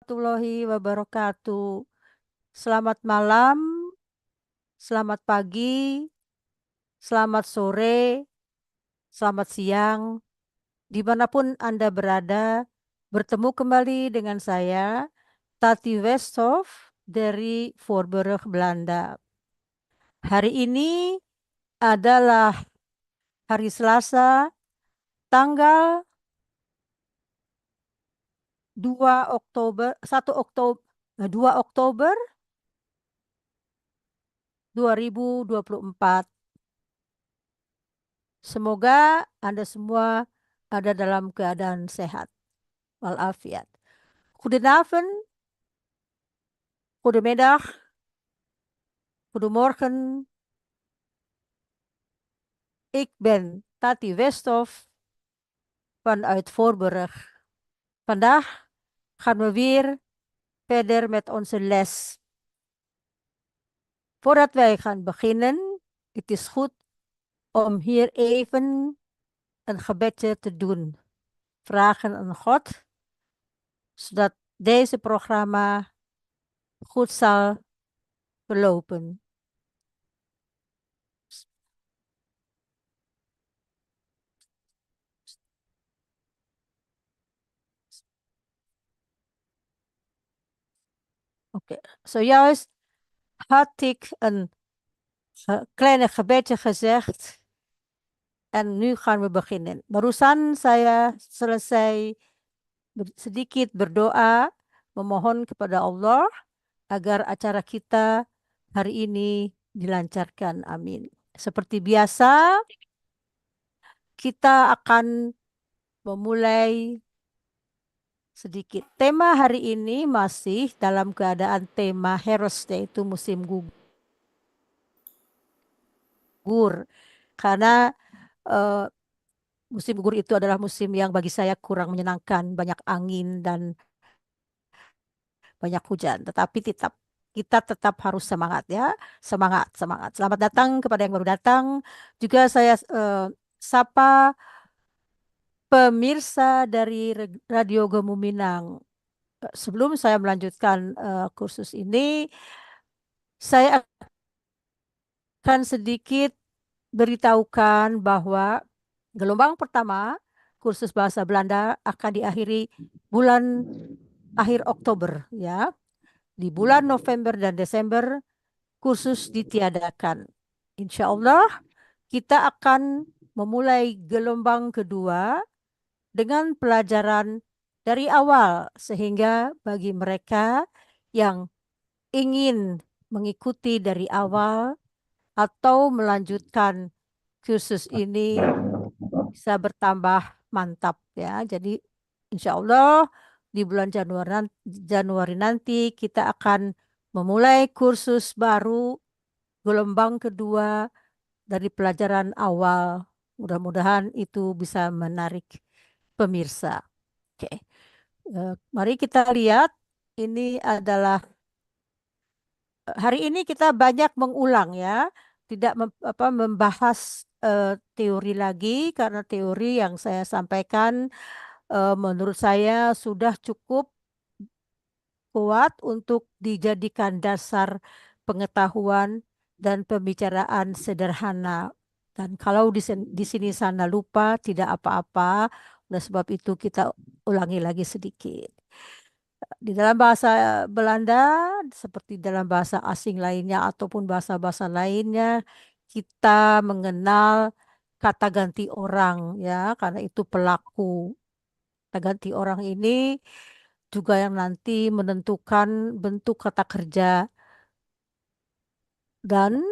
Warahmatullahi wabarakatuh. Selamat malam, selamat pagi, selamat sore, selamat siang, dimanapun Anda berada. Bertemu kembali dengan saya, Tati Westhoff dari Voorburg, Belanda. Hari ini adalah hari Selasa, tanggal 2 Oktober, 1 Oktober, 2 Oktober 2024. Semoga Anda semua ada dalam keadaan sehat walafiat. Goedenavond, goedemiddag, goedemorgen. Ik ben Tati Westhoff vanuit Voorburg. Vandaag gaan we weer verder met onze les. Voordat wij gaan beginnen, het is goed om hier even een gebedje te doen. Vragen aan God, zodat deze programma goed zal verlopen. Oké, zojuist had ik een kleine gebedje gezegd en nu gaan we beginnen. Barusan saya selesai sedikit berdoa, memohon kepada Allah agar acara kita hari ini dilancarkan. Amin. Seperti biasa, kita akan memulai sedikit. Tema hari ini masih dalam keadaan tema Heros, yaitu musim gugur. Karena musim gugur itu adalah musim yang bagi saya kurang menyenangkan, banyak angin dan banyak hujan. Tetapi kita tetap harus semangat ya, semangat, semangat. Selamat datang kepada yang baru datang. Juga saya sapa pemirsa dari Radio Gemuminang. Sebelum saya melanjutkan kursus ini, saya akan sedikit beritahukan bahwa gelombang pertama kursus bahasa Belanda akan diakhiri bulan akhir Oktober ya. Di bulan November dan Desember kursus ditiadakan. Insya Allah kita akan memulai gelombang kedua dengan pelajaran dari awal sehingga bagi mereka yang ingin mengikuti dari awal atau melanjutkan kursus ini bisa bertambah mantap ya. Jadi insya Allah di bulan Januari nanti kita akan memulai kursus baru gelombang kedua dari pelajaran awal. Mudah-mudahan itu bisa menarik pemirsa. Oke, mari kita lihat. Ini adalah hari ini kita banyak mengulang ya, tidak membahas teori lagi karena teori yang saya sampaikan menurut saya sudah cukup kuat untuk dijadikan dasar pengetahuan dan pembicaraan sederhana. Dan kalau di sini sana lupa, tidak apa-apa. Oleh sebab itu kita ulangi lagi sedikit. Di dalam bahasa Belanda, seperti dalam bahasa asing lainnya ataupun bahasa-bahasa lainnya, kita mengenal kata ganti orang ya, karena itu pelaku. Kata ganti orang ini juga yang nanti menentukan bentuk kata kerja dan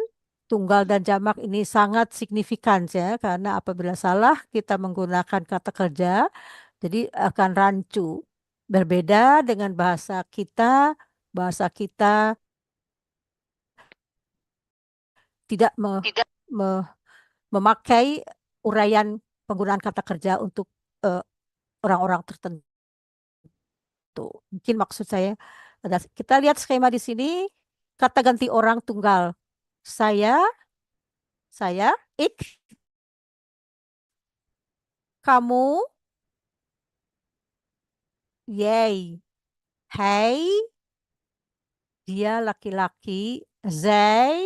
tunggal dan jamak ini sangat signifikan ya karena apabila salah kita menggunakan kata kerja jadi akan rancu. Berbeda dengan bahasa kita tidak Tidak. memakai uraian penggunaan kata kerja untuk eh, orang-orang tertentu. Mungkin maksud saya ada kita lihat skema di sini kata ganti orang tunggal. Saya, ik, kamu, jij, Hij, dia laki-laki. Zij,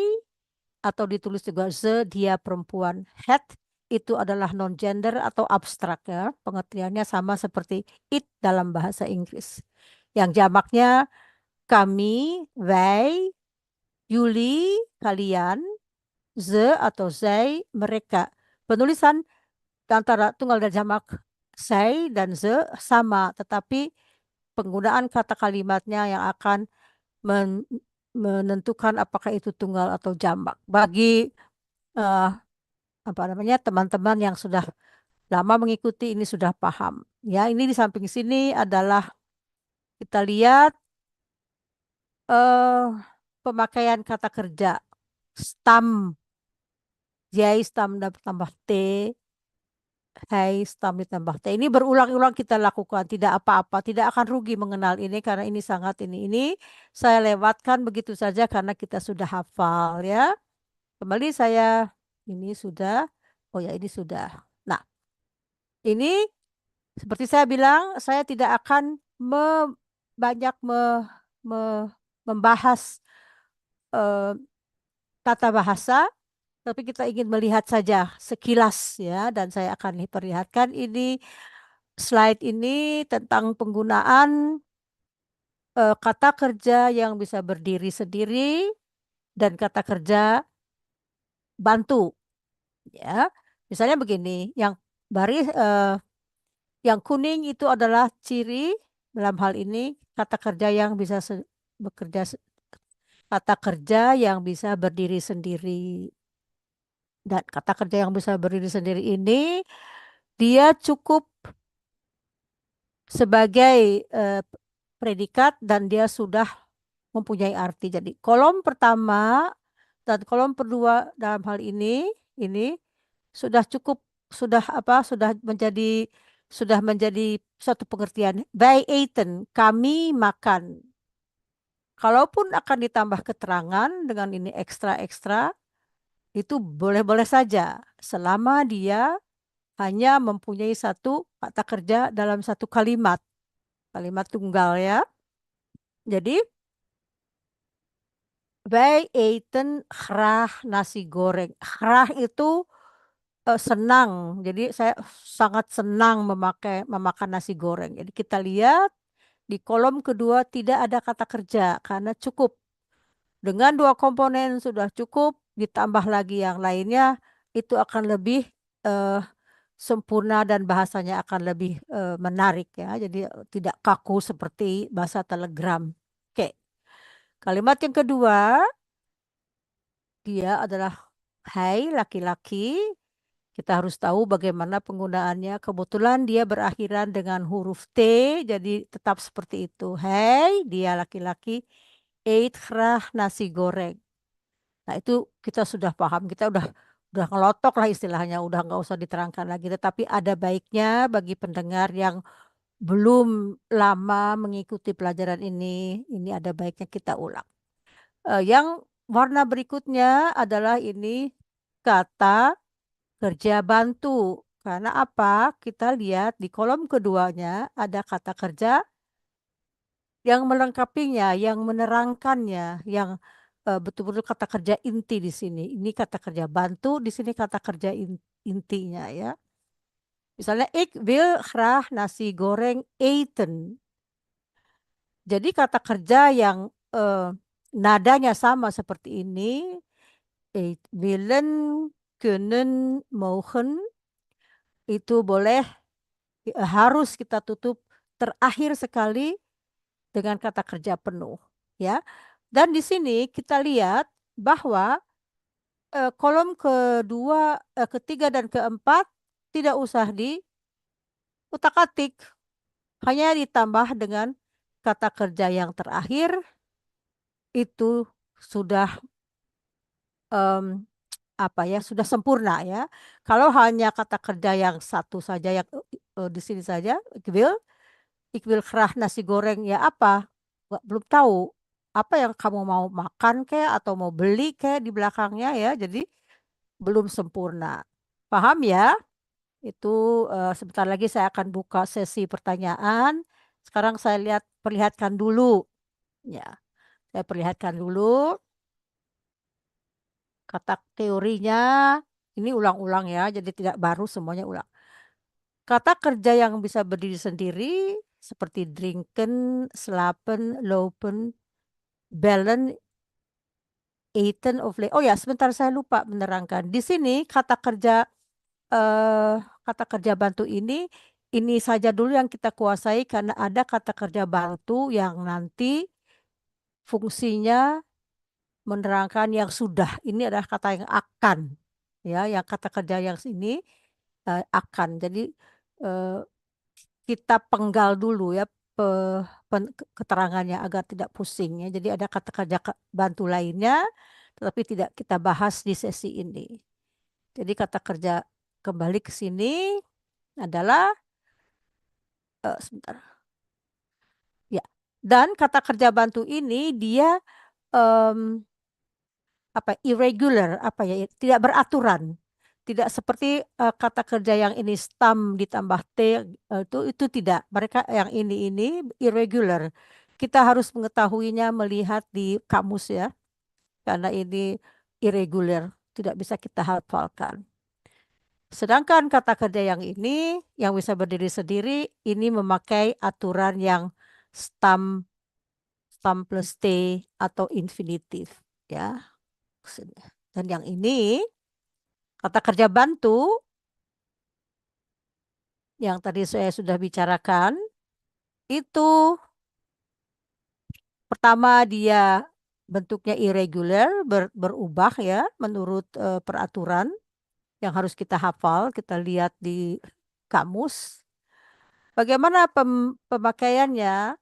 atau ditulis juga ze, dia perempuan. Het, itu adalah non-gender atau abstrak ya. Pengertiannya sama seperti it dalam bahasa Inggris. Yang jamaknya kami, wij, jullie, kalian, ze atau zij, mereka. Penulisan antara tunggal dan jamak zij dan ze sama, tetapi penggunaan kata kalimatnya yang akan menentukan apakah itu tunggal atau jamak. Bagi eh, apa namanya teman-teman yang sudah lama mengikuti ini sudah paham. Ya, ini di samping sini adalah kita lihat eh pemakaian kata kerja stam, jij stam tambah t, hai stam ditambah t. Ini berulang-ulang kita lakukan, tidak apa-apa, tidak akan rugi mengenal ini karena ini sangat ini saya lewatkan begitu saja karena kita sudah hafal ya. Kembali saya ini sudah, oh ya ini sudah. Nah, ini seperti saya bilang, saya tidak akan banyak membahas eh, tata bahasa, tapi kita ingin melihat saja sekilas ya, dan saya akan perlihatkan ini slide ini tentang penggunaan kata kerja yang bisa berdiri sendiri dan kata kerja bantu ya. Misalnya begini, yang baris yang kuning itu adalah ciri dalam hal ini kata kerja yang bisa bekerja kata kerja yang bisa berdiri sendiri. Dan kata kerja yang bisa berdiri sendiri ini dia cukup sebagai predikat dan dia sudah mempunyai arti. Jadi kolom pertama dan kolom kedua dalam hal ini sudah cukup, sudah apa sudah menjadi suatu pengertian. Wij eten, kami makan. Kalaupun akan ditambah keterangan dengan ini ekstra-ekstra, itu boleh-boleh saja selama dia hanya mempunyai satu kata kerja dalam satu kalimat, kalimat tunggal ya. Jadi wij eten graag nasi goreng. Graag itu senang. Jadi saya sangat senang memakan nasi goreng. Jadi kita lihat di kolom kedua tidak ada kata kerja karena cukup. Dengan dua komponen sudah cukup, ditambah lagi yang lainnya, itu akan lebih eh, sempurna dan bahasanya akan lebih menarik ya. Jadi tidak kaku seperti bahasa telegram. Oke, kalimat yang kedua, dia adalah hai laki-laki. Kita harus tahu bagaimana penggunaannya. Kebetulan dia berakhiran dengan huruf T, jadi tetap seperti itu. Hai, dia laki-laki. Eet graag nasi goreng. Nah, itu kita sudah paham, kita udah ngelotok lah istilahnya, udah nggak usah diterangkan lagi. Tetapi ada baiknya bagi pendengar yang belum lama mengikuti pelajaran ini ada baiknya kita ulang. Yang warna berikutnya adalah ini kata kerja bantu. Karena apa? Kita lihat di kolom keduanya ada kata kerja yang melengkapinya, yang menerangkannya, yang betul-betul kata kerja inti di sini. Ini kata kerja bantu, di sini kata kerja intinya ya. Misalnya, ik wil graag nasi goreng eten. Jadi kata kerja yang nadanya sama seperti ini, willen, kunnen, mogen, itu boleh harus kita tutup terakhir sekali dengan kata kerja penuh ya. Dan di sini kita lihat bahwa kolom kedua, ketiga dan keempat tidak usah diutak-atik, hanya ditambah dengan kata kerja yang terakhir itu sudah em, apa ya, sudah sempurna ya. Kalau hanya kata kerja yang satu saja yang di sini saja, ik wil graag nasi goreng ya apa? Belum tahu apa yang kamu mau makan kayak atau mau beli kayak di belakangnya ya. Jadi belum sempurna. Paham ya? Itu sebentar lagi saya akan buka sesi pertanyaan. Sekarang saya perlihatkan dulu. Ya, saya perlihatkan dulu kata teorinya. Ini ulang-ulang ya, jadi tidak baru, semuanya ulang. Kata kerja yang bisa berdiri sendiri seperti drinken, slapen, lopen, bellen, eten, of oh ya, sebentar saya lupa menerangkan. Di sini eh, kata kerja bantu ini saja dulu yang kita kuasai karena ada kata kerja bantu yang nanti fungsinya menerangkan yang sudah. Ini adalah kata yang akan. Ya, yang kata kerja yang sini akan. Jadi eh, kita penggal dulu ya keterangannya agar tidak pusing ya. Jadi ada kata kerja bantu lainnya, tetapi tidak kita bahas di sesi ini. Jadi kata kerja kembali ke sini adalah sebentar. Ya. Dan kata kerja bantu ini dia irregular, tidak beraturan. Tidak seperti kata kerja yang ini stam ditambah t, itu tidak. Mereka yang ini irregular. Kita harus mengetahuinya melihat di kamus ya. Karena ini irregular, tidak bisa kita hafalkan. Sedangkan kata kerja yang ini yang bisa berdiri sendiri ini memakai aturan yang stam plus t atau infinitif ya. Dan yang ini kata kerja bantu yang tadi saya sudah bicarakan itu pertama dia bentuknya irregular, berubah ya menurut peraturan yang harus kita hafal, kita lihat di kamus. Bagaimana pemakaiannya?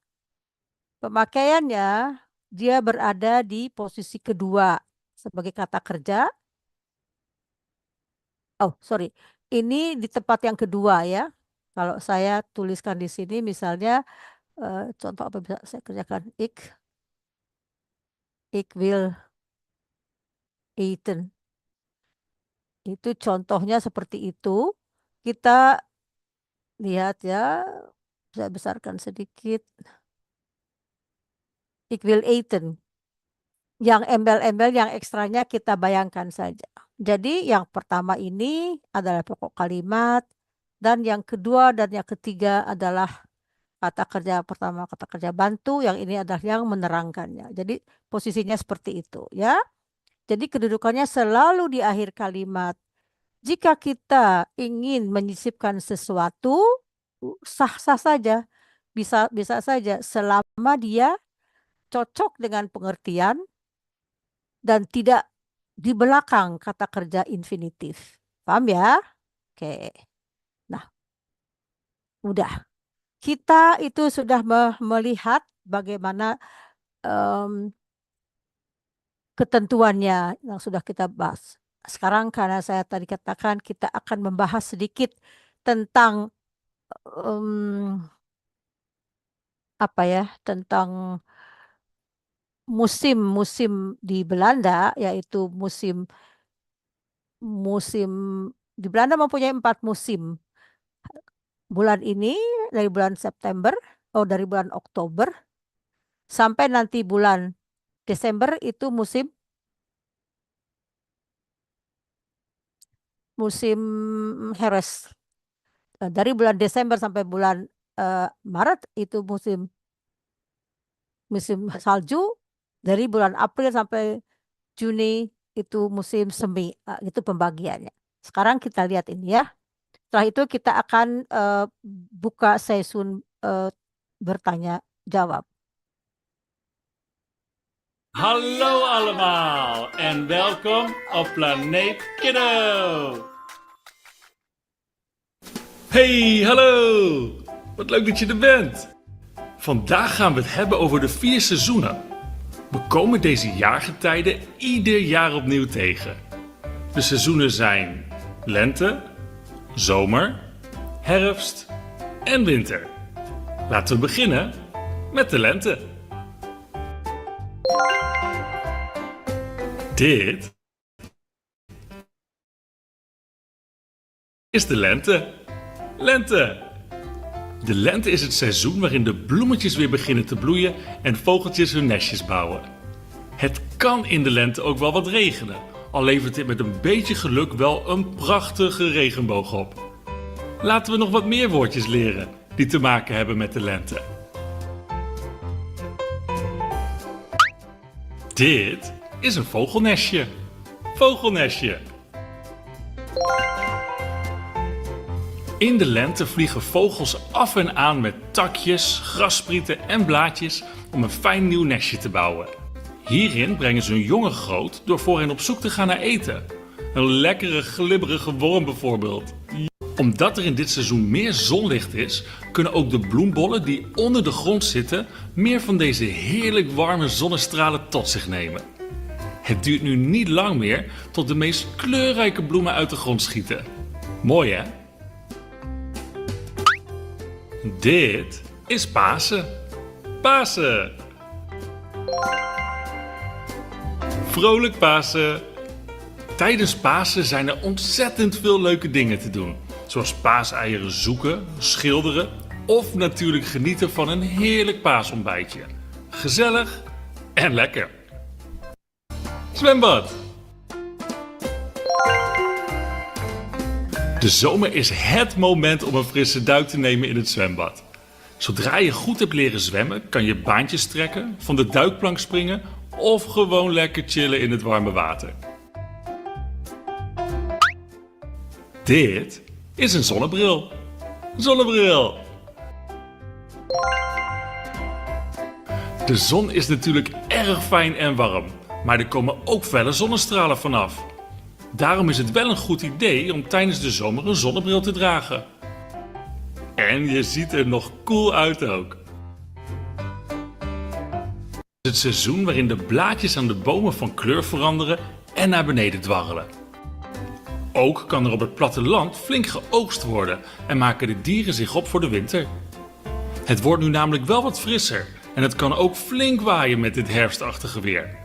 Pemakaiannya dia berada di posisi kedua sebagai kata kerja. Oh, sorry. Ini di tempat yang kedua ya. Kalau saya tuliskan di sini misalnya contoh apa bisa saya kerjakan? Ik will eten. Itu contohnya seperti itu. Kita lihat ya. Saya besarkan sedikit. Ik will eten. Yang embel-embel yang ekstranya kita bayangkan saja. Jadi yang pertama ini adalah pokok kalimat. Dan yang kedua dan yang ketiga adalah kata kerja pertama, kata kerja bantu. Yang ini adalah yang menerangkannya. Jadi posisinya seperti itu ya. Jadi kedudukannya selalu di akhir kalimat. Jika kita ingin menyisipkan sesuatu, sah-sah saja. Bisa saja selama dia cocok dengan pengertian dan tidak di belakang kata kerja infinitif. Paham ya? Oke. Nah, udah. Kita itu sudah melihat bagaimana em, ketentuannya yang sudah kita bahas. Sekarang karena saya tadi katakan kita akan membahas sedikit tentang em, tentang musim-musim di Belanda, yaitu musim musim di Belanda mempunyai 4 musim. Bulan ini dari bulan September, dari bulan Oktober sampai nanti bulan Desember itu musim musim Heres. Dari bulan Desember sampai bulan Maret itu musim musim salju. Dari bulan April sampai Juni itu musim semi. Itu pembagiannya. Sekarang kita lihat ini ya. Setelah itu kita akan buka session bertanya jawab. Hallo allemaal en welkom op Planeet Kiddo. Hey, hallo! Wat leuk dat je er bent. Vandaag gaan we het hebben over de 4 seizoenen. We komen deze jaargetijden ieder jaar opnieuw tegen. De seizoenen zijn lente, zomer, herfst en winter. Laten we beginnen met de lente. Dit is de lente. Lente. De lente is het seizoen waarin de bloemetjes weer beginnen te bloeien en vogeltjes hun nestjes bouwen. Het kan in de lente ook wel wat regenen, al levert dit met een beetje geluk wel een prachtige regenboog op. Laten we nog wat meer woordjes leren die te maken hebben met de lente. Dit is een vogelnestje. Vogelnestje. In de lente vliegen vogels af en aan met takjes, grassprieten en blaadjes om een fijn nieuw nestje te bouwen. Hierin brengen ze hun jongen groot door voor hen op zoek te gaan naar eten. Een lekkere glibberige worm bijvoorbeeld. Omdat er in dit seizoen meer zonlicht is, kunnen ook de bloembollen die onder de grond zitten meer van deze heerlijk warme zonnestralen tot zich nemen. Het duurt nu niet lang meer tot de meest kleurrijke bloemen uit de grond schieten. Mooi hè? Dit is Pasen. Pasen. Vrolijk Pasen. Tijdens Pasen zijn er ontzettend veel leuke dingen te doen. Zoals paaseieren zoeken, schilderen of natuurlijk genieten van een heerlijk paasontbijtje. Gezellig en lekker. Zwembad. De zomer is het moment om een frisse duik te nemen in het zwembad. Zodra je goed hebt leren zwemmen, kan je baantjes trekken, van de duikplank springen of gewoon lekker chillen in het warme water. Dit is een zonnebril. Zonnebril. De zon is natuurlijk erg fijn en warm, maar er komen ook felle zonnestralen vanaf. Daarom is het wel een goed idee om tijdens de zomer een zonnebril te dragen. En je ziet er nog cool uit ook. Het is het seizoen waarin de blaadjes aan de bomen van kleur veranderen en naar beneden dwarrelen. Ook kan er op het platteland flink geoogst worden en maken de dieren zich op voor de winter. Het wordt nu namelijk wel wat frisser en het kan ook flink waaien met dit herfstachtige weer.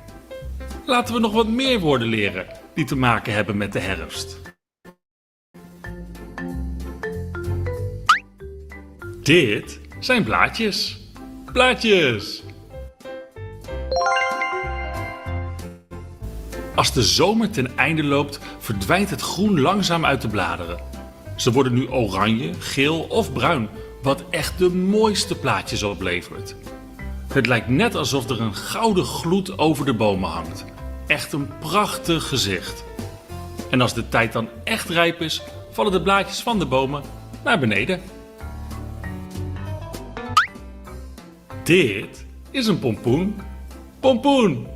Laten we nog wat meer woorden leren die te maken hebben met de herfst. Dit zijn blaadjes. Blaadjes. Als de zomer ten einde loopt, verdwijnt het groen langzaam uit de bladeren. Ze worden nu oranje, geel of bruin, wat echt de mooiste plaatjes oplevert. Het lijkt net alsof er een gouden gloed over de bomen hangt. Echt een prachtig gezicht. En als de tijd dan echt rijp is, vallen de blaadjes van de bomen naar beneden. Dit is een pompoen. Pompoen.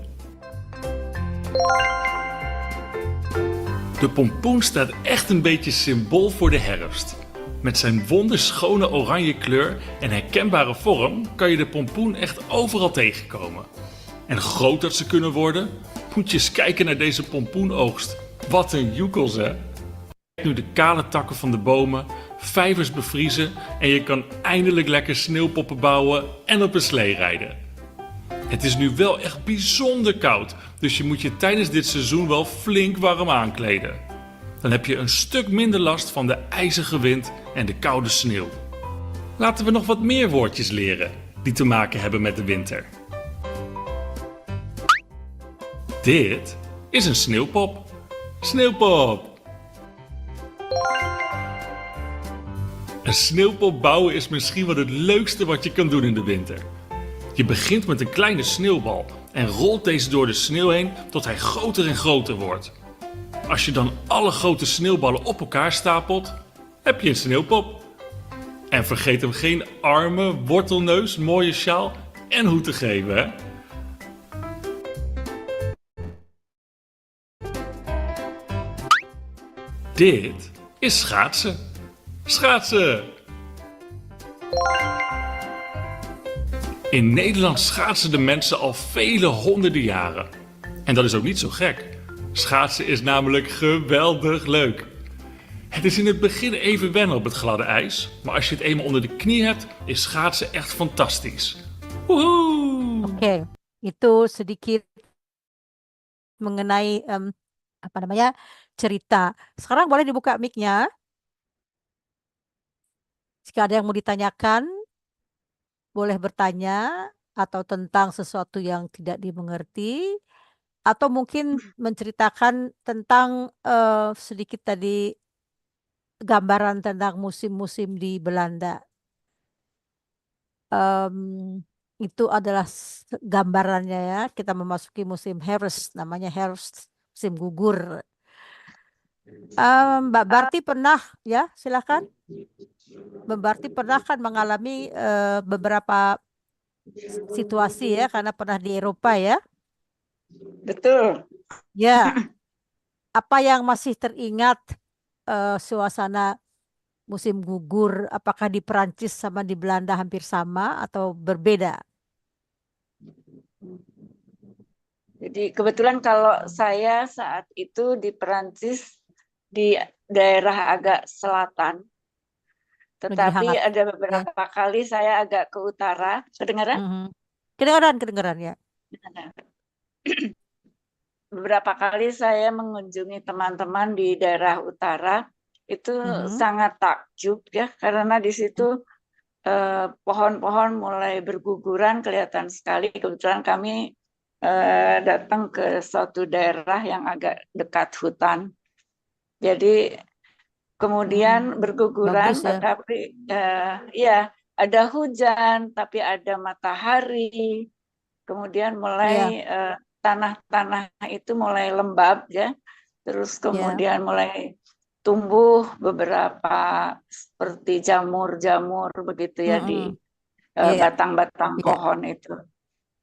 De pompoen staat echt een beetje symbool voor de herfst. Met zijn wonderschone oranje kleur en herkenbare vorm kan je de pompoen echt overal tegenkomen. En groot dat ze kunnen worden, moet je eens kijken naar deze pompoenoogst. Wat een joekels hè! Nu de kale takken van de bomen, vijvers bevriezen en je kan eindelijk lekker sneeuwpoppen bouwen en op een slee rijden. Het is nu wel echt bijzonder koud, dus je moet je tijdens dit seizoen wel flink warm aankleden. Dan heb je een stuk minder last van de ijzige wind en de koude sneeuw. Laten we nog wat meer woordjes leren die te maken hebben met de winter. Dit is een sneeuwpop. Sneeuwpop. Een sneeuwpop bouwen is misschien wel het leukste wat je kan doen in de winter. Je begint met een kleine sneeuwbal en rolt deze door de sneeuw heen tot hij groter en groter wordt. Als je dan alle grote sneeuwballen op elkaar stapelt, heb je een sneeuwpop. En vergeet hem geen arme, wortelneus, mooie sjaal en hoed te geven, hè? Dit is schaatsen. Schaatsen. In Nederland schaatsen de mensen al vele honderden jaren. En dat is ook niet zo gek. Schaatsen is namelijk geweldig leuk. Het is in het begin even wennen op het gladde ijs, maar als je het eenmaal onder de knie hebt, is schaatsen echt fantastisch. Woehoe! Oke, itu sedikit mengenai apa namanya cerita. Sekarang boleh dibuka mic-nya. Jika ada yang mau ditanyakan, boleh bertanya atau tentang sesuatu yang tidak dimengerti, atau mungkin menceritakan tentang sedikit tadi gambaran tentang musim-musim di Belanda. Em, itu adalah gambarannya ya. Kita memasuki musim herfst, namanya herfst, musim gugur. Mbak Barti pernah ya, silakan. Mbak Barti pernah kan mengalami beberapa situasi ya, karena pernah di Eropa ya. Betul. Ya, apa yang masih teringat suasana musim gugur? Apakah di Perancis sama di Belanda hampir sama atau berbeda? Jadi kebetulan kalau saya saat itu di Perancis di daerah agak selatan, Menjadi tetapi hangat. ada Ya. beberapa kali saya agak ke utara. Kedengaran? Mhm. Kedengaran ya. Beberapa kali saya mengunjungi teman-teman di daerah utara, itu sangat takjub ya, karena di situ pohon-pohon mulai berguguran kelihatan sekali. Kebetulan kami datang ke suatu daerah yang agak dekat hutan. Jadi kemudian berguguran, Bagus ya. tetapi ya ada hujan, tapi ada matahari. Kemudian mulai tanah-tanah itu mulai lembab ya. Terus kemudian mulai tumbuh beberapa seperti jamur-jamur begitu ya di batang-batang pohon itu.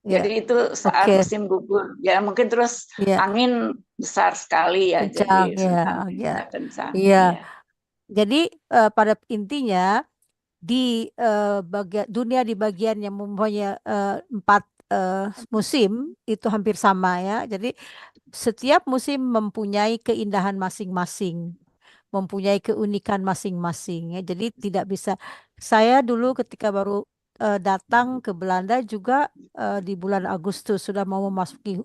Jadi itu saat Oke. musim gugur. Ya mungkin terus Iya. angin besar sekali ya. Kencang Jadi ya. angin Ya. kencang. Iya. Ya. Jadi pada intinya di dunia di bagian yang mempunyai 4 musim itu hampir sama ya. Jadi setiap musim mempunyai keindahan masing-masing, mempunyai keunikan masing-masing ya. Jadi tidak bisa. Saya dulu ketika baru datang ke Belanda juga di bulan Agustus sudah mau memasuki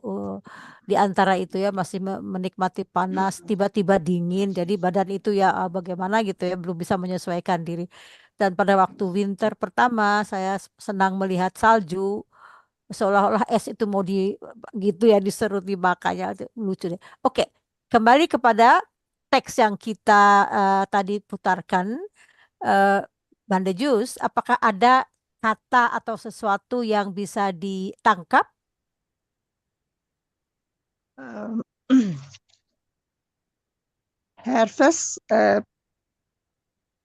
di antara itu ya, masih menikmati panas, tiba-tiba dingin. Jadi badan itu ya bagaimana gitu ya, belum bisa menyesuaikan diri. Dan pada waktu winter pertama saya senang melihat salju, seolah-olah es itu mau di gitu ya diseruti makanya lucu deh. Oke, kembali kepada teks yang kita tadi putarkan, Bande Jus, apakah ada kata atau sesuatu yang bisa ditangkap? Harvest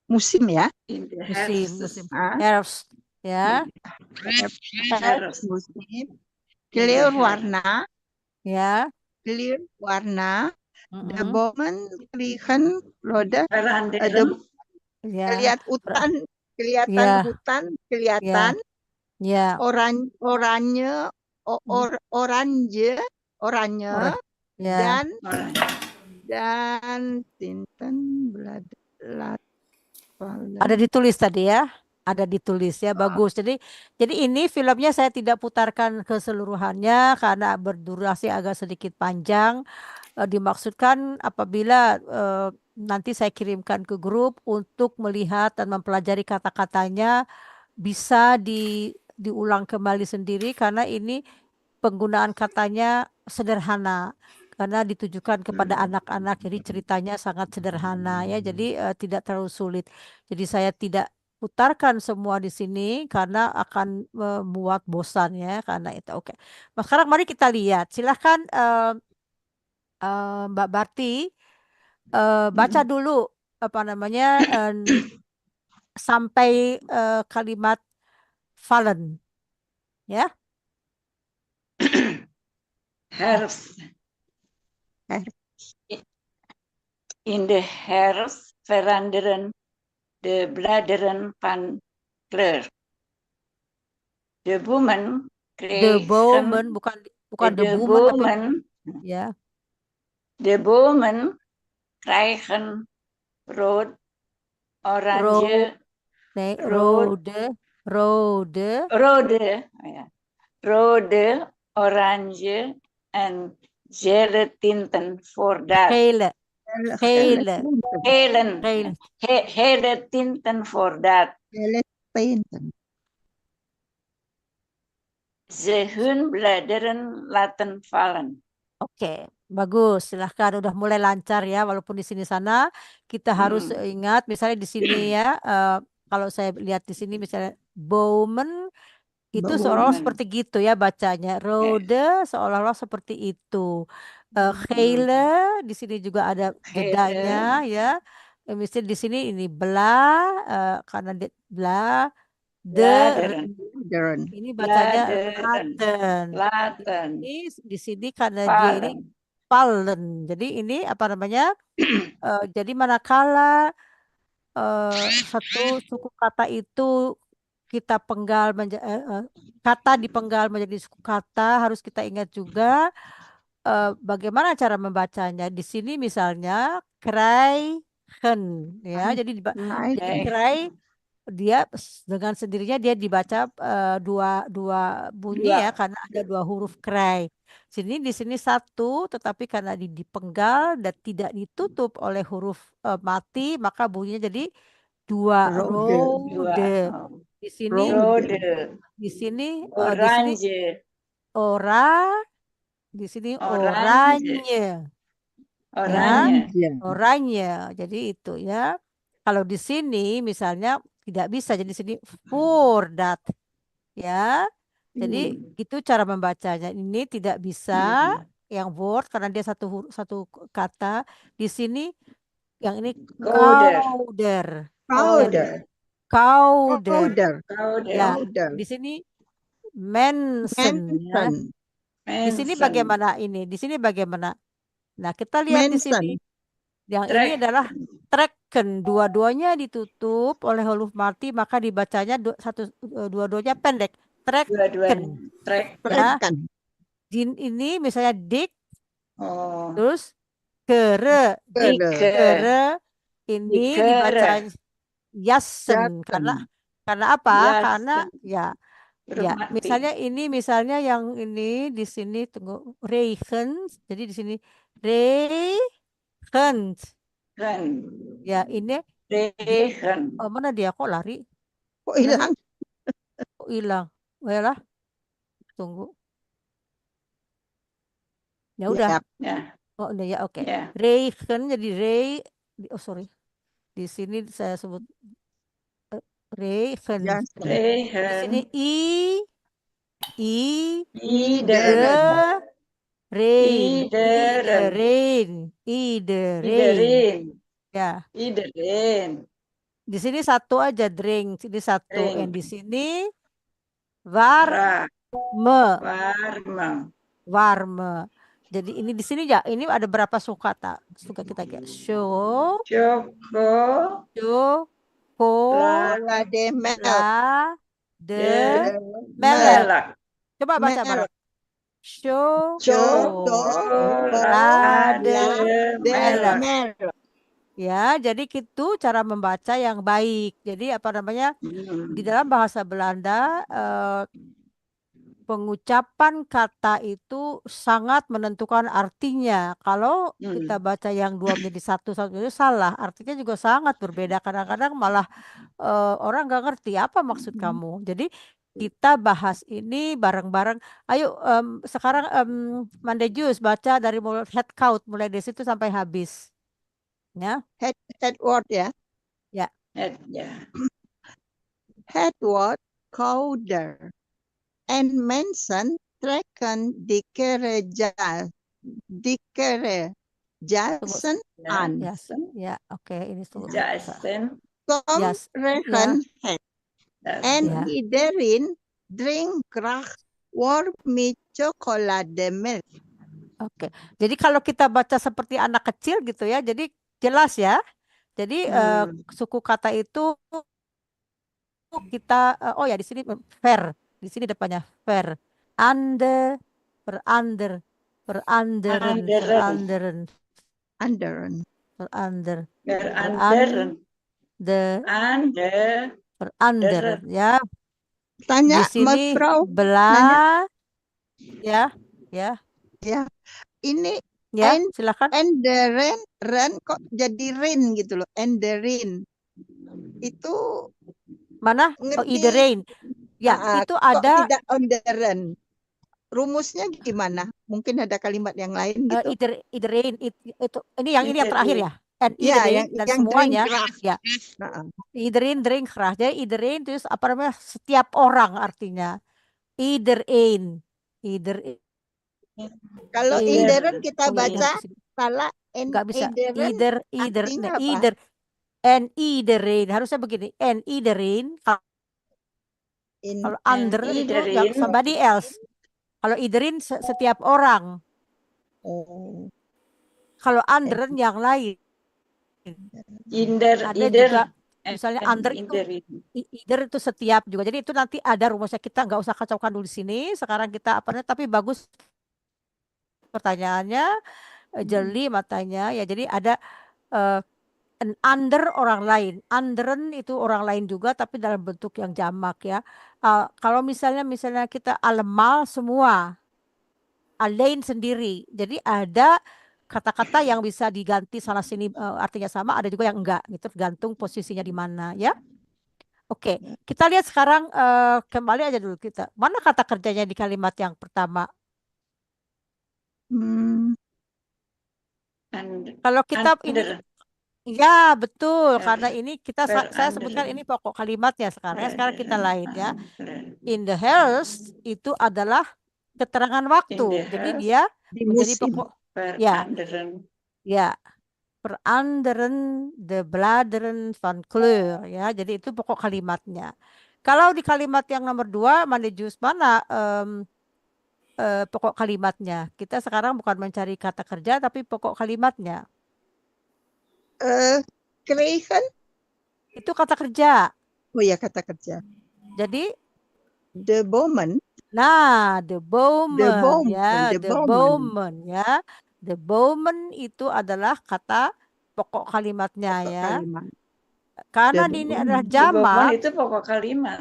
musim ya. Musim herfst ya. Harvest musim. Clear warna. Ya. Clear warna. The Bowman kriegen rode. Kelihatan hutan, kelihatan hutan, kelihatan oranye, dan tinten ada ditulis tadi ya, ada ditulis ya, bagus. Jadi ini filmnya saya tidak putarkan keseluruhannya karena berdurasi agak sedikit panjang. Dimaksudkan apabila nanti saya kirimkan ke grup untuk melihat dan mempelajari kata-katanya, bisa diulang kembali sendiri karena ini penggunaan katanya sederhana karena ditujukan kepada anak-anak, jadi ceritanya sangat sederhana ya, jadi tidak terlalu sulit. Jadi saya tidak putarkan semua di sini karena akan membuat bosan ya karena itu. Oke. Nah, sekarang mari kita lihat. Silahkan Mbak Barti baca dulu apa namanya sampai kalimat fallen ya. Herfst. In de herfst veranderen de bladeren van kleur. De bomen kregen bukan de the bomen ya. De bomen krijgen rood, oranje, rode, oranje en gele tinten voor dat. Hele tinten voor dat. Palestine. Ze hun bladeren laten vallen. Oke, bagus. Silahkan, udah mulai lancar ya. Walaupun di sini sana kita harus ingat, misalnya di sini ya, kalau saya lihat di sini misalnya Bowman itu seolah-olah Bowman. seperti gitu ya bacanya. Rode seolah-olah seperti itu. Hele di sini juga ada jedanya ya. Misalnya di sini ini karena bla, Bladeren. Bladeren. ini bacanya Bladeren. laten. Laten. Di sini karena dia ini Vallen. fallen. Jadi ini apa namanya? Jadi manakala satu suku kata itu kita kata dipenggal menjadi suku kata, harus kita ingat juga bagaimana cara membacanya. Di sini misalnya krijgen ya. Jadi kry dia dengan sendirinya dia dibaca dua bunyi ya, karena ada dua huruf kry. Di sini satu, tetapi karena dipenggal dan tidak ditutup oleh huruf mati, maka bunyinya jadi dua. Rode. Rode. Di sini Rode. di sini Oranje. di sini Oranje. oranye. Oranje. Ya, oranye. Jadi itu ya. Kalau di sini misalnya tidak bisa, jadi di sini that ya. Jadi itu cara membacanya. Ini tidak bisa yang word karena dia satu kata. Di sini yang ini Kouder. Kauder. Powder. Ya, Powder. di sini mensen ya. Manson. Di sini bagaimana ini? Di sini bagaimana? Nah, kita lihat di sini. Yang ini adalah trekken. Dua-duanya ditutup oleh huruf mati, maka dibacanya dua-duanya pendek. Trekken. Ya. Ini misalnya dik, terus kere. Kere. Ini dibacanya yassen. Karena apa? Karena ya. Ya, misalnya yang ini di sini tunggu regens. Jadi di sini regens. Ya, ini mana dia kok lari? Kok hilang? Kok hilang? Lah, tunggu. Ya udah. Oh, udah ya, oke. Regen jadi sorry. Di sini saya sebut regen. Di sini iderain. Ya. Iedereen. Di sini satu aja drink, sini satu. Drink. Dan di sini warme. Jadi ini di sini ya, ini ada berapa sukata? Suka kita lihat. Melek. Coba baca bareng. Melek. Ya, jadi itu cara membaca yang baik. Jadi apa namanya? Di dalam bahasa Belanda pengucapan kata itu sangat menentukan artinya. Kalau kita baca yang dua menjadi satu itu salah. Artinya juga sangat berbeda. Kadang-kadang malah orang nggak ngerti apa maksud kamu. Jadi kita bahas ini bareng-bareng. Ayo sekarang Mandejus baca dari mulai head count, mulai dari situ sampai habis. Ya. Head word ya. Ya. Head word kouder. En mensen trekken dikkere jassen aan. Ya, oke, ini Jassen. Regen het. En iedereen drinkt graag warme chocolademelk. Oke, jadi kalau kita baca seperti anak kecil gitu ya, jadi jelas ya. Jadi suku kata itu kita, oh ya di sini fair. Di sini depannya fair. Veranderen. Ya. Tanya di sini Frau. Ya. Ini ya, silakan. Ren kok jadi rin gitu loh. Enderin. Itu Mana? Oh, Ngerti. iedereen. Ya, itu Kok ada tidak onderen? Rumusnya gimana? Mungkin ada kalimat yang lain gitu. iedereen itu ini yang terakhir ya. And Ya, iedereen dan yang semuanya. drinkgraaf. Ya, Heeh. iedereen drinkgraaf. Jadi iedereen itu apa namanya? Setiap orang artinya. Iedereen. Iedereen. Kalau Ieder. inderen kita Oh ya, ini baca harus disini. salah Nggak bisa. inderen Either, artinya apa? either, and iedereen. Harusnya begini. And iedereen. Kalau under itu yang iedereen. somebody else. Kalau iedereen setiap orang. Oh, Kalau anderen yang lain. Ada Ieder. juga misalnya And under itu iedereen. either itu setiap juga. Jadi itu nanti ada rumusnya, kita nggak usah kacaukan dulu di sini. Sekarang kita apa namanya, tapi bagus pertanyaannya, jeli matanya ya. Jadi ada an under orang lain. Anderen itu orang lain juga tapi dalam bentuk yang jamak ya. Kalau misalnya kita allemaal semua, alleen sendiri. Jadi ada kata-kata yang bisa diganti sana sini artinya sama, ada juga yang enggak gitu, tergantung posisinya di mana ya. Oke, kita lihat sekarang kembali aja dulu kita. Mana kata kerjanya di kalimat yang pertama? hmm, Kalau kita ini Under. ya betul, Per- karena ini saya sebutkan under. ini pokok kalimatnya sekarang. Sekarang kita lain ya. Under. In the house itu adalah keterangan waktu. In the Jadi house. dia di menjadi musim. pokok ya, Veranderen. ya. Veranderen de bladeren van kleur ya. Jadi itu pokok kalimatnya. Kalau di kalimat yang nomor 2, manejus mana pokok kalimatnya? Kita sekarang bukan mencari kata kerja tapi pokok kalimatnya. Krijgen? Itu kata kerja. Oh ya, kata kerja. Jadi De bomen. nah, the bowman ya, the the bowman. bowman ya. The bowman itu adalah kata pokok kalimatnya Pokok ya. kalimat. Karena The ini bowman. adalah The bowman jamak, itu pokok kalimat.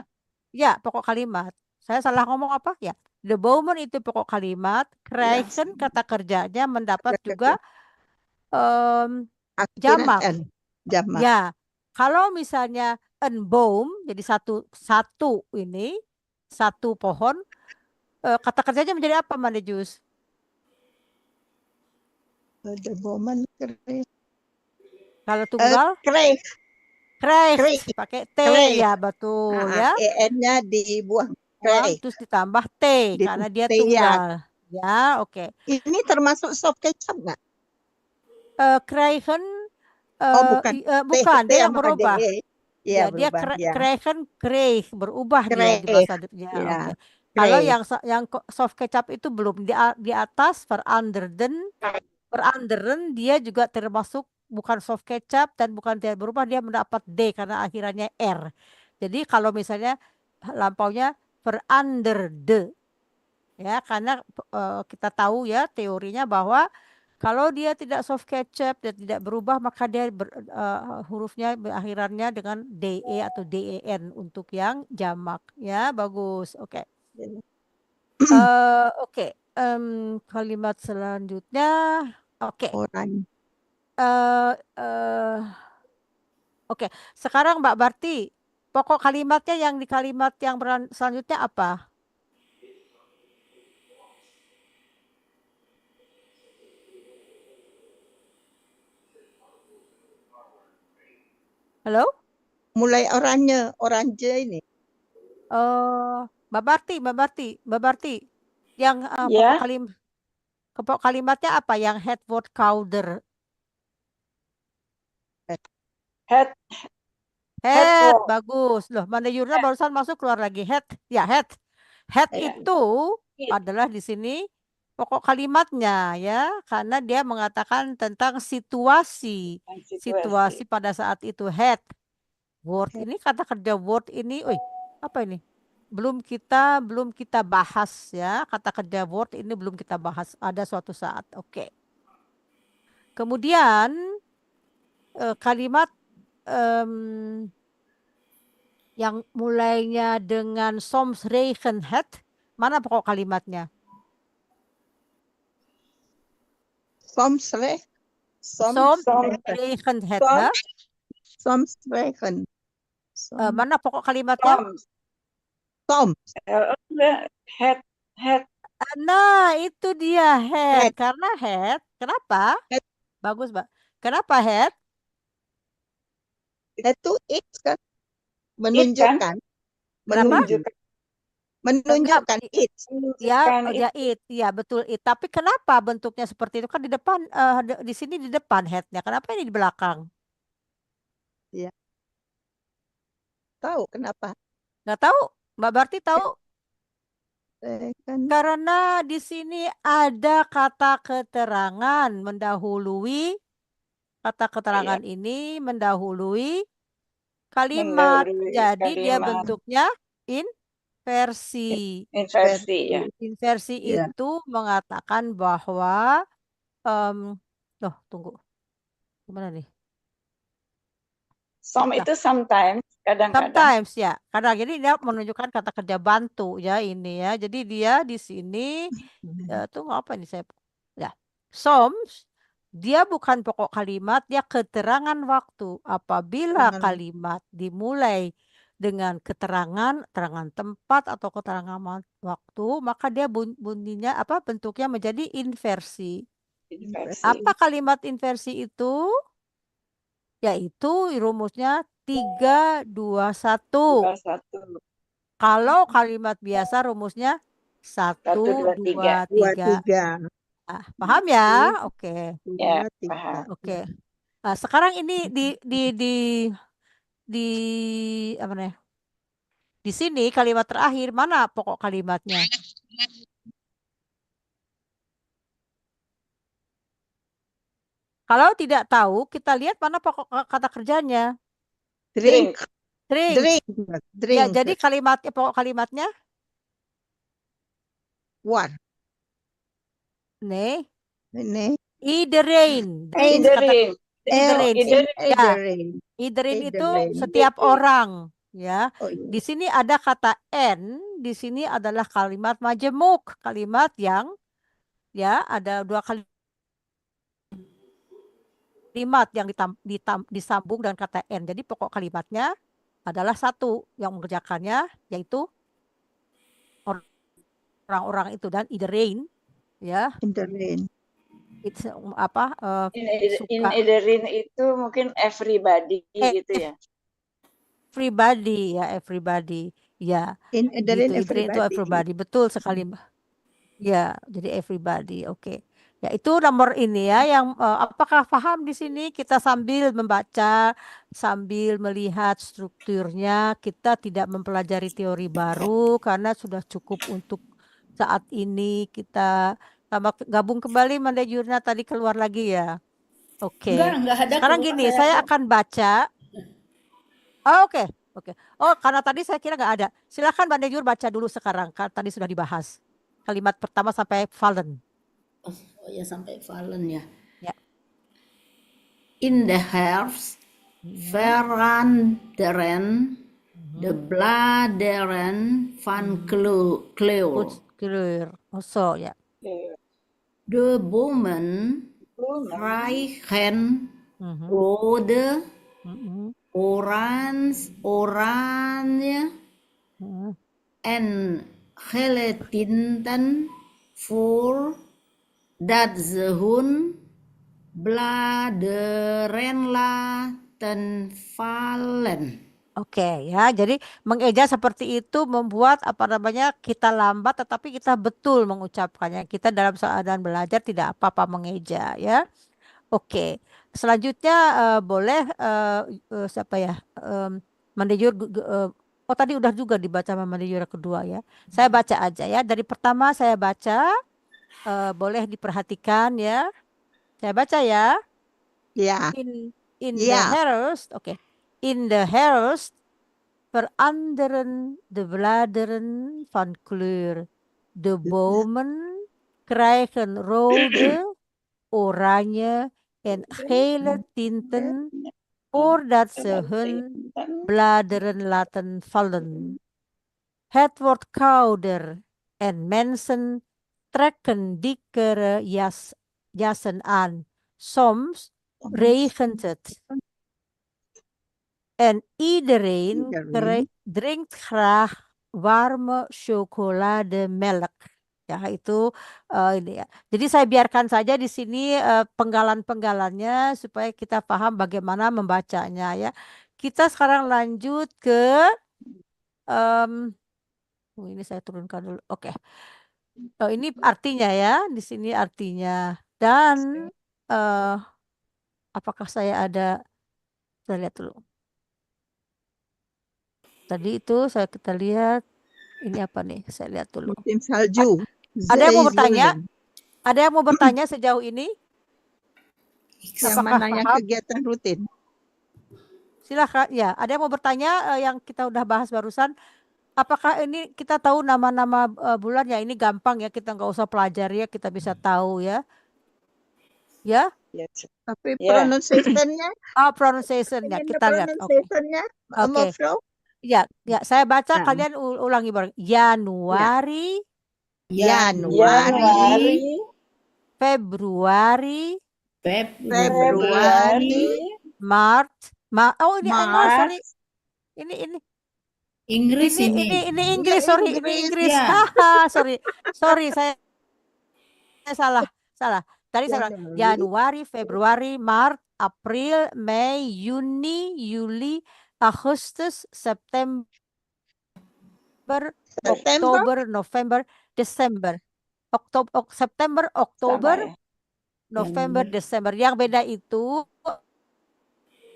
ya pokok kalimat. Saya salah ngomong apa? Ya, the bowman itu pokok kalimat. Krijgen kata kerjanya mendapat Kata juga Akhiran jamak. N. Jamak. Ya, kalau misalnya een boom, jadi satu ini satu pohon, kata kerjanya menjadi apa, Manejus? The bomen. Kalau tunggal, Kreeg. krijgt, pakai T Krijgt. ya, betul ya. EN-nya dibuang. Buang, Krijgt. terus ditambah T karena dia T, ya. tunggal. Ya, oke. Ini termasuk soft kecap nggak? Krijgen, Bukan. bukan, T dia yang sama berubah. DE. Iya, Ya, dia berubah. Ya. krijgen, kreeg, berubah dia di Kreeg. bahasa ya, Ya. oke. Kalau Kreeg. yang soft kecap itu belum di atas veranderen dia juga termasuk bukan soft kecap dan bukan tidak berubah, dia mendapat D karena akhirannya R. Jadi kalau misalnya lampaunya veranderde ya, karena kita tahu ya teorinya bahwa kalau dia tidak soft kecap dan tidak berubah maka dia hurufnya akhirannya dengan DE atau DEN untuk yang jamak ya, bagus. Oke. Oke, kalimat selanjutnya. Oke. Orang. eh eh, oke, sekarang Mbak Barti, pokok kalimatnya yang di kalimat yang selanjutnya apa? Halo? Mulai oranye ini. Mbak Barti, yang Ya. pokok kalimatnya apa? Yang head word counter. Head. Head, word. bagus. Loh, mana Yurna barusan masuk keluar lagi. Head, ya head. Head Ya. itu adalah di sini pokok kalimatnya ya, karena dia mengatakan tentang situasi pada saat itu. Head word ini, kata kerja word ini, apa ini? Belum kita bahas ya, kata kerja word ini belum kita bahas, ada suatu saat. Oke. Kemudian kalimat yang mulainya dengan soms regenhet, mana pokok kalimatnya? Soms Soms regenhet, Soms regen. Mana pokok kalimatnya? Tom, head, head, Nah, itu dia head. Head. Karena head, kenapa? Head. Bagus, Mbak. Kenapa head? Head to it kan? Menunjukkan. Kenapa? menunjukkan, Menunjukkan it. Ya, menunjukkan ya ya betul it. Tapi kenapa bentuknya seperti itu? Kan di depan, di sini di depan headnya. Kenapa ini di belakang? Tahu kenapa? Nggak tahu? Mbak Barti tahu? Kan Karena di sini ada kata keterangan mendahului. Kata keterangan ini mendahului kalimat. mendahului Jadi dia kalimat bentuknya inversi. inversi ya. Inversi Ya. itu mengatakan bahwa loh, tunggu. Gimana nih? Some Nah, itu sometimes, kadang-kadang. sometimes ya. Kadang jadi dia menunjukkan kata kerja bantu ya ini ya. Jadi dia di sini tunggu apa ini saya ya. Some dia bukan pokok kalimat, dia keterangan waktu. Apabila Keterangan. kalimat dimulai dengan keterangan tempat atau keterangan waktu, maka dia bunyinya apa bentuknya menjadi inversi. Inversi. Apa kalimat inversi itu? Yaitu rumusnya 3, 2, 1. 21. Kalau kalimat biasa rumusnya 1, 1, 2, 3. 2, 3. 23. Paham ya? Oke. Ya, 23. paham. Oke. Nah, sekarang ini di apa namanya? Di sini kalimat terakhir mana pokok kalimatnya? Kalau tidak tahu, kita lihat mana pokok kata kerjanya. Drink. Drink. Drink. Ya, Drink. jadi pokok kalimatnya War. nih. Ini. Iedereen. Iedereen. Iedereen. Ya, Iedereen. iedereen itu Iedereen. setiap orang, ya. Oh, iya. Di sini ada kata n, di sini adalah kalimat majemuk, kalimat yang ya ada dua kalimat yang disambung dengan kata n. Jadi pokok kalimatnya adalah satu yang mengerjakannya yaitu orang-orang itu dan iedereen, ya. Iedereen. It's apa In suka Iedereen itu mungkin everybody gitu ya. everybody ya, everybody ya. In Iedereen Gitu, iedereen itu everybody, betul sekali Mbak. Ya, jadi everybody, oke. Ya itu nomor ini ya, yang apakah paham di sini kita sambil membaca, sambil melihat strukturnya, kita tidak mempelajari teori baru karena sudah cukup untuk saat ini. Kita gabung kembali Manda Jurna tadi keluar lagi ya. Oke. Enggak ada Sekarang keluar gini, saya saya kok. akan baca. Oh, oke. Oh, karena tadi saya kira nggak ada. Silakan Mbak Nejur baca dulu sekarang. Tadi sudah dibahas. Kalimat pertama sampai fallen. Oh ya sampai fallen ya. Ya. In the herbs, veranderen, de bladeren van kleur. Kleur. Also, ya. De bomen krijgen rode, oranje en gele tinten voordat ze hun bladeren laten vallen. Oke ya, jadi mengeja seperti itu membuat apa namanya kita lambat, tetapi kita betul mengucapkannya. Kita dalam keadaan belajar tidak apa-apa mengeja ya. Oke, selanjutnya boleh siapa ya? Mandejur. Oh tadi udah juga dibaca sama Mandejur kedua ya. Saya baca aja ya. Dari pertama saya baca, boleh diperhatikan ya. Saya baca ya. Ya. In the herfst, oke. In the herfst veranderen de bladeren van kleur. De bomen krijgen rode, oranje en gele tinten voordat ze hun bladeren laten vallen. Het wordt kouder en mensen trekken dikkere jassen aan. Soms regent het. En iedereen Iedereen. drinkt graag warme chocolademelk. Ya, itu ini ya. Jadi saya biarkan saja di sini penggalan-penggalannya supaya kita paham bagaimana membacanya ya. Kita sekarang lanjut ke ini saya turunkan dulu. Oke. Oh, ini artinya ya, di sini artinya. Dan apakah saya lihat dulu. Tadi itu kita lihat ini apa nih? Saya lihat dulu. Musim salju. Ada yang mau bertanya? Zeizonen. Ada yang mau bertanya sejauh ini? Yang Apakah mana yang paham? kegiatan rutin? Silakan. Ya, ada yang mau bertanya yang kita udah bahas barusan. Apakah ini kita tahu nama-nama bulan ya? Ini gampang ya, kita nggak usah pelajari ya, kita bisa tahu ya. Ya? Yes. Tapi Ya. pronunciation-nya, Pronunciation-nya ingin kita lihat. Oke. pronunciation-nya, Oke. Mevrouw? Ya, saya baca, Nah. kalian ulangi bareng. Januari, Januari, Februari, Februari, Maret. Oh, ini sorry. Maret. Ini Inggris ini. Inggris, Iya, sorry, ini Inggris. Inggris. Ya. Haha, sorry, saya salah. Tadi saya bilang Januari, Februari, Maret, April, Mei, Juni, Juli, Agustus, September, Oktober, November, Desember. September, Oktober, Sama ya. November, Desember. Yang beda itu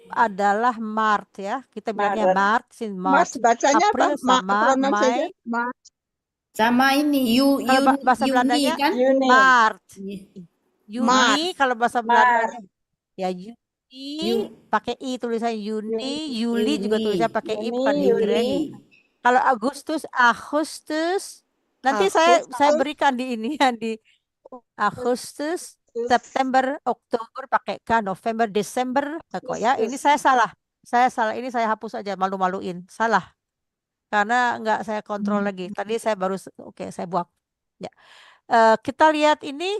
adalah Maret ya. Kita bilangnya Maret. March, Mas, bacanya April apa? sama Pronunciation? Mei. Sama ini Kalau bahasa Yuni Belandanya kan? Juni, Maret. Juni Maret. kalau bahasa Belandanya ya Juni Yu- pakai i tulisannya Juni, Juli juga Juli. tulisannya pakai i Juni, bukan Y. Juli. Kalau Agustus nanti saya berikan di ini ya di Agustus, September, Oktober pakai K, November, Desember kok ya. Ini saya salah. Ini saya hapus aja, malu-maluin. Salah. Karena nggak saya kontrol lagi. Tadi saya baru saya buang. Ya. Kita lihat ini.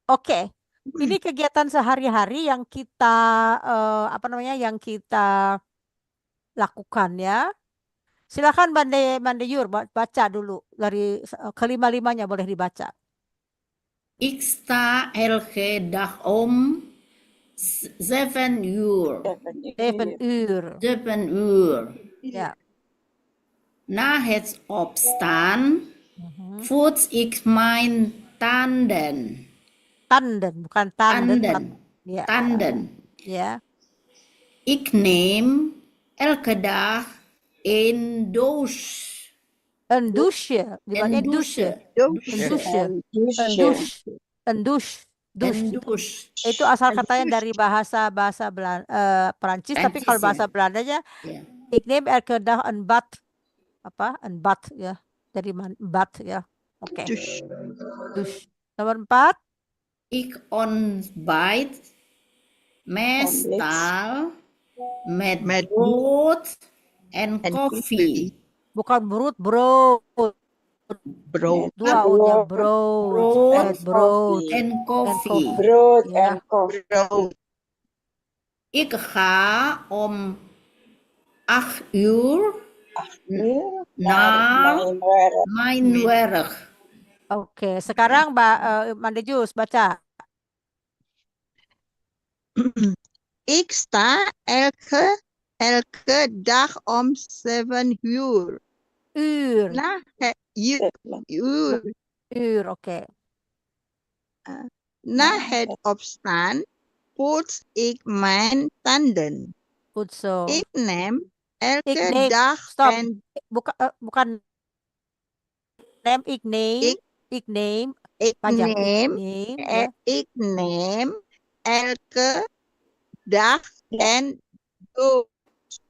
Oke. Ini kegiatan sehari-hari yang kita yang kita lakukan ya. Silakan Bande Yur baca dulu dari kelima-limanya boleh dibaca. Ik sta elke dag om 7 uur. 7 uur. 7 uur. Ya. Na het opstaan voed ik mijn tanden. Tanden, bukan tanden. Tanden. Ya. Tanden. Ya. Ik neem elke dag een douche. Een douche. Dibaca Een douche. douche. Een douche. Een douche. Itu asal katanya dari bahasa Perancis, tapi kalau bahasa Belandanya Ya. ik neem elke dag een bad. Een bad ya. Dari bad ya. Oke. Douche. Nomor 4. Ik ontbijt meestal met brood en koffie. Bukan brood. Brood. Dua udah brood En koffie. Brood Ja. en koffie. Brood. Ik ga om 8 uur naar mijn werk. Oke, sekarang Mbak Mandejus baca. Ik sta elke dag om 7 uur. Uur. Uur, oké. Na het opstaan poets ik mijn tanden. Goed zo. Ik neem Ik elke neem- dag stop. een Bukan neem, ik neem. Panjang. Ya. ik neem elke dag een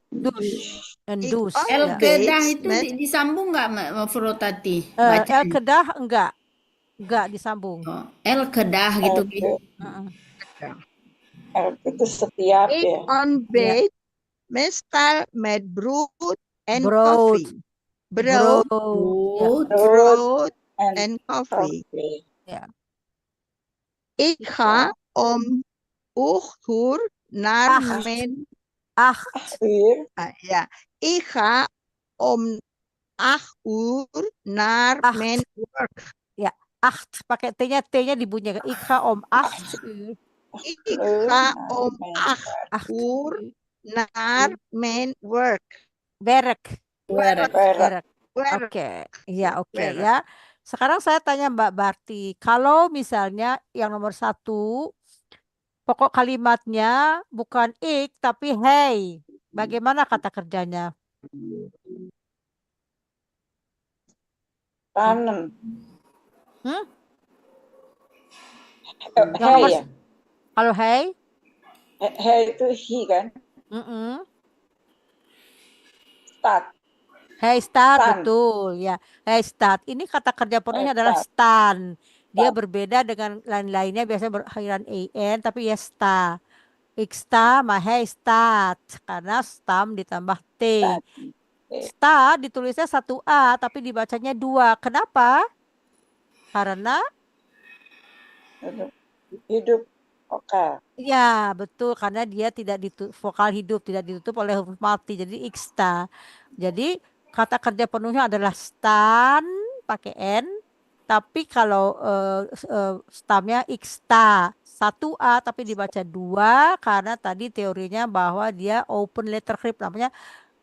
douche. Een Ik douche. ook. Ya. Elke Oke, dag itu met- disambung nggak Mevrouw Tati? Elke dag enggak disambung. Oh, elke dag gitu. Itu setiap Ik ya. ontbijt meestal met brood en Brood. koffie. Brood Ya. brood En en koffie. koffie. Ik ga om 8 uur naar Acht. mijn acht Uur. Ja. Ik ga om 8 uur naar Acht. mijn werk. Ya, acht pakai T-nya dibunyikan. Ik ga om 8 uur. Ik Uur ga naar om mijn 8 8 uur uur. naar mijn werk. Werk. Werk. werk. Werk. Oke, Werk. ya oke Werk. ya. Sekarang saya tanya Mbak Barti, kalau misalnya yang nomor 1, pokok kalimatnya bukan ik tapi hey, bagaimana kata kerjanya? Tanam. Hmm? Yang Hey nomor ya. kalau hey, Hey itu he kan. mm-mm. Start. Hey start, Stan. betul ya. Hey start. Ini kata kerja penuhnya adalah Start. stan. Dia Stan. berbeda dengan lain-lainnya, biasanya berakhiran an, tapi ya sta. Iksta, mahai start. Karena stam ditambah t. Start. Sta ditulisnya 1a, tapi dibacanya 2. Kenapa? Karena Hidup vokal. ya betul, karena dia tidak vokal hidup tidak ditutup oleh huruf mati. Jadi iksta. Jadi kata kerja penuhnya adalah stan pakai n. Tapi kalau stamnya iksta 1a tapi dibaca 2 karena tadi teorinya bahwa dia open letter grip, namanya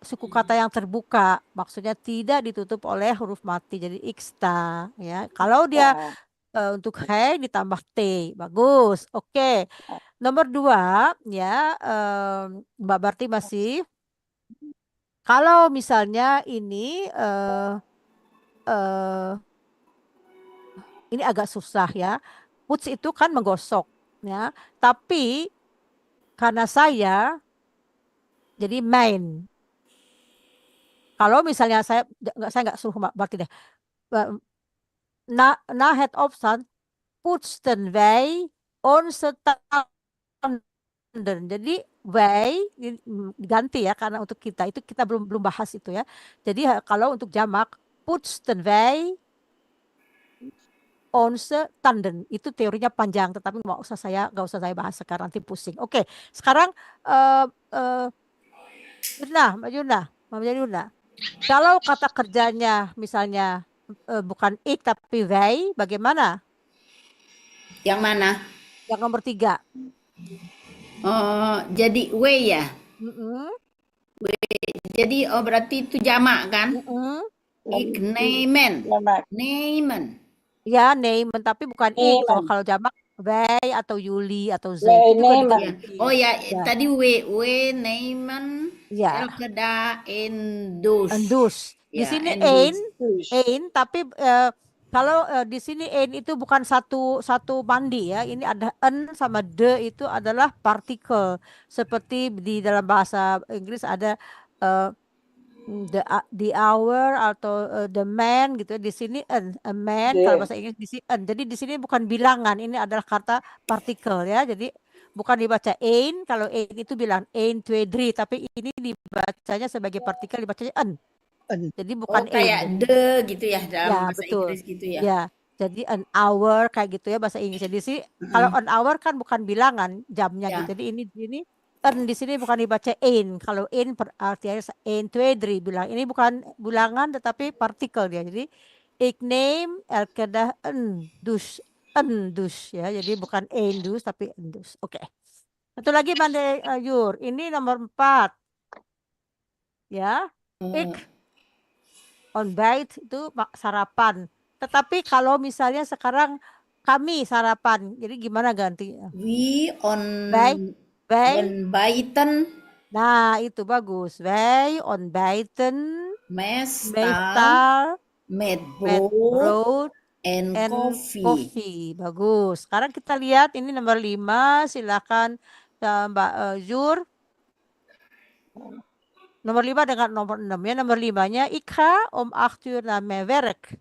suku kata yang terbuka, maksudnya tidak ditutup oleh huruf mati, jadi iksta ya. Kalau dia untuk hey ditambah t, bagus. Oke. Nomor 2 ya, Mbak Barti masih. Kalau misalnya ini ini agak susah ya. Puts itu kan menggosok ya. Tapi karena saya jadi main. Kalau misalnya saya nggak suruh Mbak Barti deh. Na het opstaan poetsten wij onze tanden. Jadi wij diganti ya, karena untuk kita itu kita belum bahas itu ya. Jadi kalau untuk jamak poetsten wij onze tanden, itu teorinya panjang, tetapi nggak usah saya bahas sekarang, nanti pusing. Oke, sekarang Mbak Yuna, kalau kata kerjanya misalnya bukan ik tapi wij, bagaimana? Yang mana? Yang nomor 3. Oh, jadi W ya. Mm-mm. Jadi berarti itu jamak kan? Mm-mm. Ik nemen. Jamak. Nemen. Ya, name, tapi bukan ik. Nemen. Kalau jamak wij atau Yuli atau Z Wij itu juga nemen. diganti. Oh ya, Ya. tadi W nemen Ya. elke dag in dus. Endus. Di Ya, sini endus. ein, tapi kalau di sini ein itu bukan satu mandi ya. Ini ada en sama de, itu adalah partikel. Seperti di dalam bahasa Inggris ada the hour atau the man gitu. Di sini a man, kalau bahasa Inggris di sini en. Jadi di sini bukan bilangan, ini adalah kata partikel ya. Jadi bukan dibaca ein, kalau ein itu bilang ein, twee, drie, tapi ini dibacanya sebagai partikel, dibacanya en. Jadi bukan kayak ein. the gitu ya dalam Ya, bahasa betul. Inggris gitu ya. Ya, jadi an hour kayak gitu ya bahasa Inggris. Jadi sih kalau an hour kan bukan bilangan jamnya Ya. gitu. Jadi ini en di sini bukan dibaca ein. Kalau ein artinya ein, twee, drie, bilang. Ini bukan bilangan tetapi partikel dia. Jadi ik neem elke dag een douche ya. Jadi bukan een douche tapi een douche. Oke. Satu lagi Bande Yur. Ini nomor 4. Ya. Ik ontbijt itu sarapan. Tetapi kalau misalnya sekarang kami sarapan, jadi gimana gantinya? We Wij, ontbijten nah itu bagus. Wij ontbijten meestal met brood en koffie. Bagus. Sekarang kita lihat ini nomor 5. Silakan Mbak Zur. Nomor 5 dengan nomor 6 ya. Nomor 5-nya ik ga om 8 uur naar mijn werk.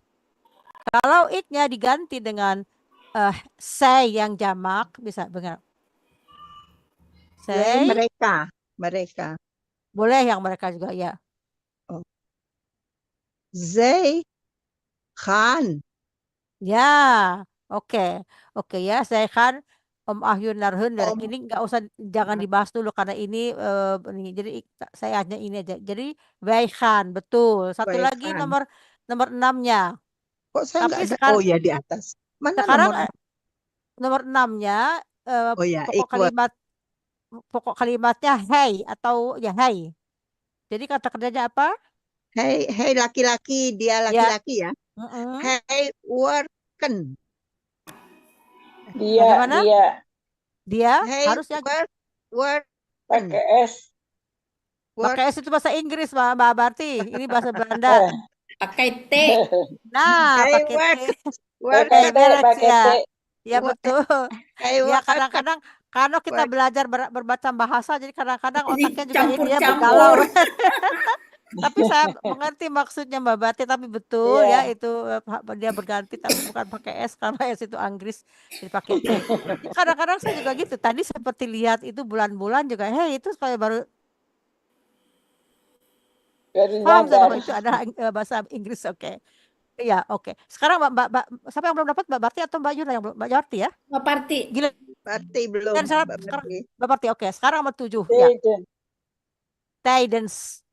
Kalau ik-nya diganti dengan saya yang jamak, bisa dengar. Saya, mereka. boleh yang mereka juga ya. Zij gaan. Ya, oke ya, saya kan Om Ahyun Narhun. Om. Ini nggak usah, jangan dibahas dulu karena ini jadi saya hanya ini aja. Jadi Wei Khan, betul. Satu Wei lagi Khan. nomor 6-nya. Kok saya Tapi nggak ada? sekarang Oh ya di atas. Mana sekarang nomor? nomor 6-nya Oh ya, pokok kalimatnya hey atau ya hey. Jadi kata kerjanya apa? Hey, hey laki-laki, dia Ya. laki-laki ya. Mm-mm. Hey worken. Bagaimana? Dia Hey harusnya worken. pakai S. pakai S itu bahasa Inggris, Mbak Barti. Ini bahasa Belanda. Pakai T. Nah, Hey pakai T. Pakai T, Merek pakai ya. T. Ya betul. Hey Ya worken. kadang-kadang kalau kita belajar berbaca bahasa, jadi kadang-kadang otaknya juga ini ya Campur-campur. bergalau. Tapi saya mengerti maksudnya Mbak Bati, tapi betul ya Iya. itu dia berganti tapi bukan pakai S karena S itu Inggris, jadi pakai T. Kadang-kadang saya juga gitu. Tadi seperti lihat itu bulan-bulan juga, hey itu supaya baru paham saya nyadar. bahwa itu ada bahasa Inggris. Oke. Iya, oke. Sekarang siapa yang belum dapat, Mbak Barti atau Mbak Yuna yang belum? Mbak Barti ya? Mbak Parti. Gila. Berarti belum. Dan sekarang Mbak Barti, oke. Sekarang nomor 7 ya. Tijdens.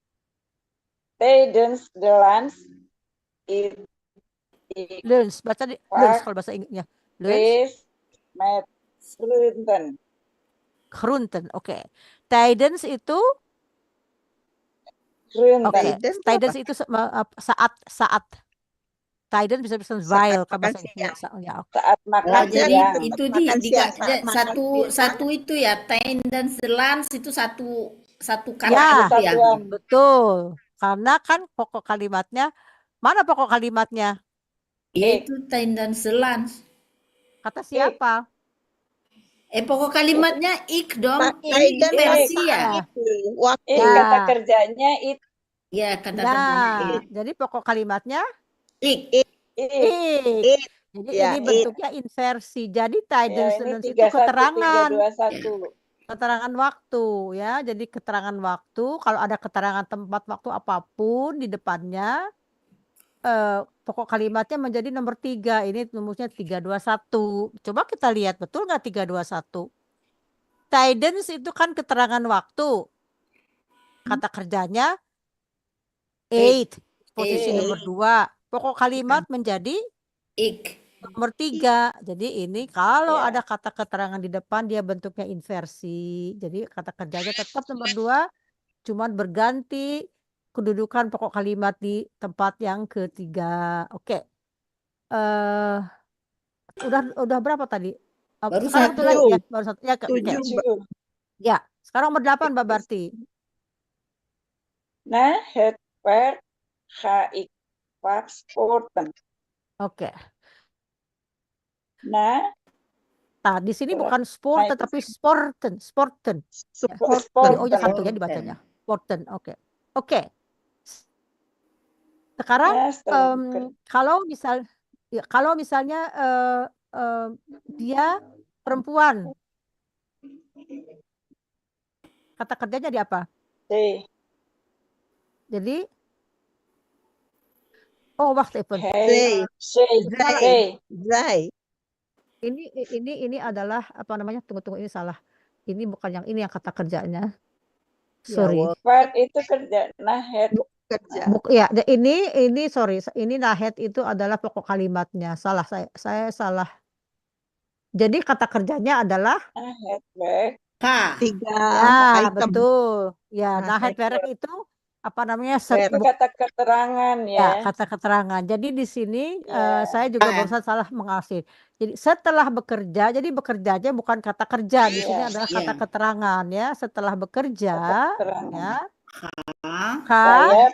Tijdens de lans Lunch, baca di lunch kalau bahasa Inggrisnya. Lunch. is met groenten. Groenten, oke. Tijdens itu Groenten. Tijdens itu saat. Tijdens bisa while kalau bahasa makan Inggris. Ya, oke. Saat makan Jadi siang. itu makan siang, saat makan siang. satu itu ya, Tain dan Selans itu satu kata Ya, itu ya. Satuan. betul. Karena kan pokok kalimatnya, mana pokok kalimatnya? Itu Tain dan Selans. Kata siapa? Pokok kalimatnya ik dong. Tain dan Versi ya. Waktu. Kata kerjanya it. Ya, kata kerjanya ik. Jadi pokok kalimatnya Ik. ik. Jadi Ya, ini bentuknya inversi. Jadi Ya, Tijdens ini itu 31, keterangan. 321. Keterangan waktu ya. Jadi keterangan waktu, kalau ada keterangan tempat waktu apapun di depannya, pokok kalimatnya menjadi nomor 3. Ini rumusnya 321. Coba kita lihat betul nggak 321? Tijdens itu kan keterangan waktu. Kata kerjanya 8. Posisi nomor 2. Pokok kalimat menjadi Ik. nomor 3. Jadi ini kalau Ya. ada kata keterangan di depan dia bentuknya inversi. Jadi kata kerjanya tetap nomor 2, cuman berganti kedudukan pokok kalimat di tempat yang ketiga. Oke. Udah berapa tadi? Baru Sekarang itu satu. lagi ya, baru satu. Ya, oke. 7. Ya, sekarang nomor 8 Mbak Barti. Nah, het werk ga ik vaak sporten. Oke. Nah, Di sini bukan sporten tapi sporten. Ya. Jadi O-nya satu ya dibacanya. Sporten. Oke. Oke. Sekarang kalau misalnya dia perempuan, kata kerjanya di apa? Jadi wacht even. Ini adalah apa namanya? Tunggu ini salah. Ini bukan yang ini yang kata kerjanya. Sorry. Verb itu kerja. Nah, het kerja. Ya, ini sorry. Ini nahet itu adalah pokok kalimatnya. Salah saya salah. Jadi kata kerjanya adalah het werk. 3 ya, item. betul. Ya, nahet werk itu apa namanya? Itu kata keterangan ya. Ya, kata keterangan. Jadi di sini saya juga barusan salah mengasih. Jadi setelah bekerja, jadi bekerjanya bukan kata kerja. Di sini adalah kata keterangan ya. Setelah bekerja, ya. Saya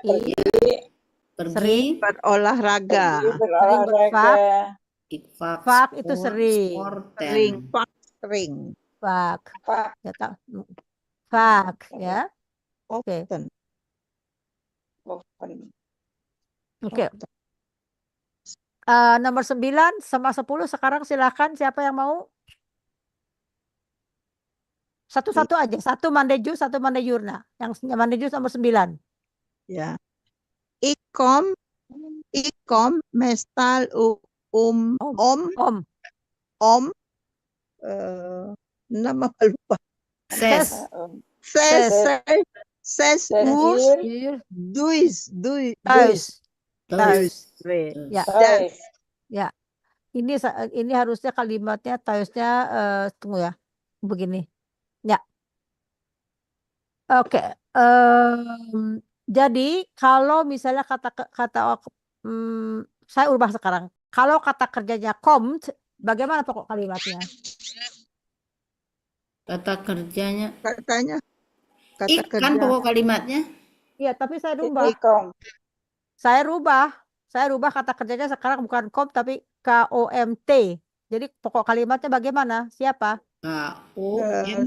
pergi berolahraga. Sering berfak. Fak itu sering. Sering. Fak. Ya, fak ya. Oke. Oke. Nomor 9 sama 10 sekarang silakan siapa yang mau? Satu-satu aja. Satu Mandeju, satu Mandejurna. Yang Mandeju nomor 9. Ya. Ikom mestal om Nama apa lupa. Ses. Ses, Ses. ses, Ses, us, hier. duis, Thuis. Thuis. Thuis. Ya. Thuis. Ya. Ini harusnya kalimatnya thuisnya tunggu ya. Begini. Ya. Oke. Jadi kalau misalnya saya ubah sekarang. Kalau kata kerjanya kommt, bagaimana pokok kalimatnya? Kata kerjanya. Katanya kata Kan kerja. pokok kalimatnya. Iya, tapi saya rubah. Ikom. Saya rubah kata kerjanya sekarang bukan kommt tapi KOMT. Jadi pokok kalimatnya bagaimana? Siapa? KOM.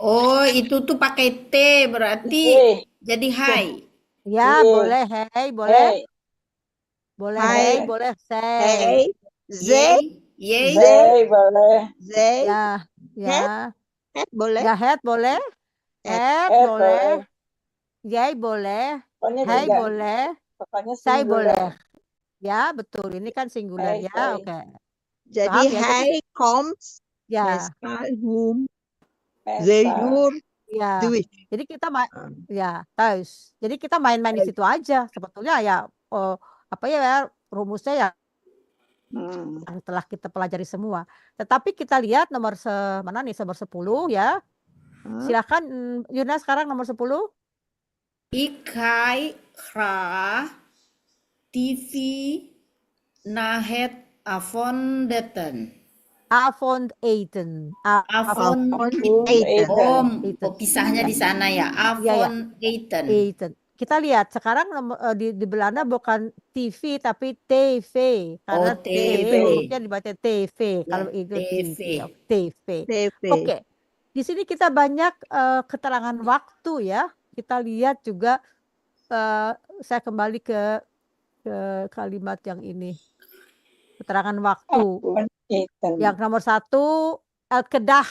Oh, itu tuh pakai T berarti Ye. jadi hai. Ya, Ye. boleh hey, boleh. Hey. Boleh Hai. hey, boleh say. Hey, Z, Yay. Zey boleh. Z, Ya, ya. head boleh. Ya, head boleh. Head. Head Head boleh. boleh. Yay boleh. Pokoknya Hey tiga. boleh. Pokoknya Saya singular. boleh. Ya, betul. Ini kan singular Hai, ya. say. Oke. Jadi Paham ya? hai comes, Ya, mesal, whom, they, Mesa. your, ya. duit. Jadi kita ya, thuis. Jadi kita main-main di situ aja. Sebetulnya ya apa ya rumusnya ya yang telah kita pelajari semua. Tetapi kita lihat nomor mana nih nomor 10 ya. Silakan Yuna sekarang nomor 10. Ikai ra TV nahet avon deten. Avond eten. Avon Eten. pisahnya di sana ya. Avon eten. Eten. Kita lihat sekarang di Belanda bukan TV tapi TV karena TV. hurufnya dibaca TV. Kalau itu TV. TV. TV. Oke. Di sini kita banyak keterangan waktu ya. Kita lihat juga saya kembali ke kalimat yang ini. Keterangan waktu. Yang nomor 1 el-kedah.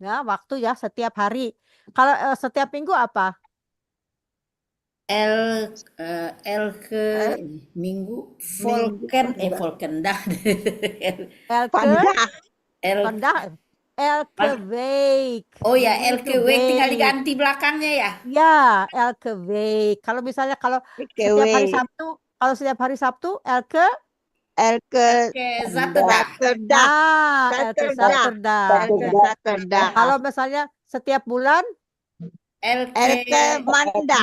Ya, waktu ya setiap hari. Kalau setiap minggu apa? Ke minggu Volken dah. Elke week. Oh ya, elke week tinggal diganti belakangnya ya. Ya, elke week. Kalau misalnya setiap hari Sabtu, elke Zaterdag. elke Zaterdag. Kalau misalnya setiap bulan elke mandag.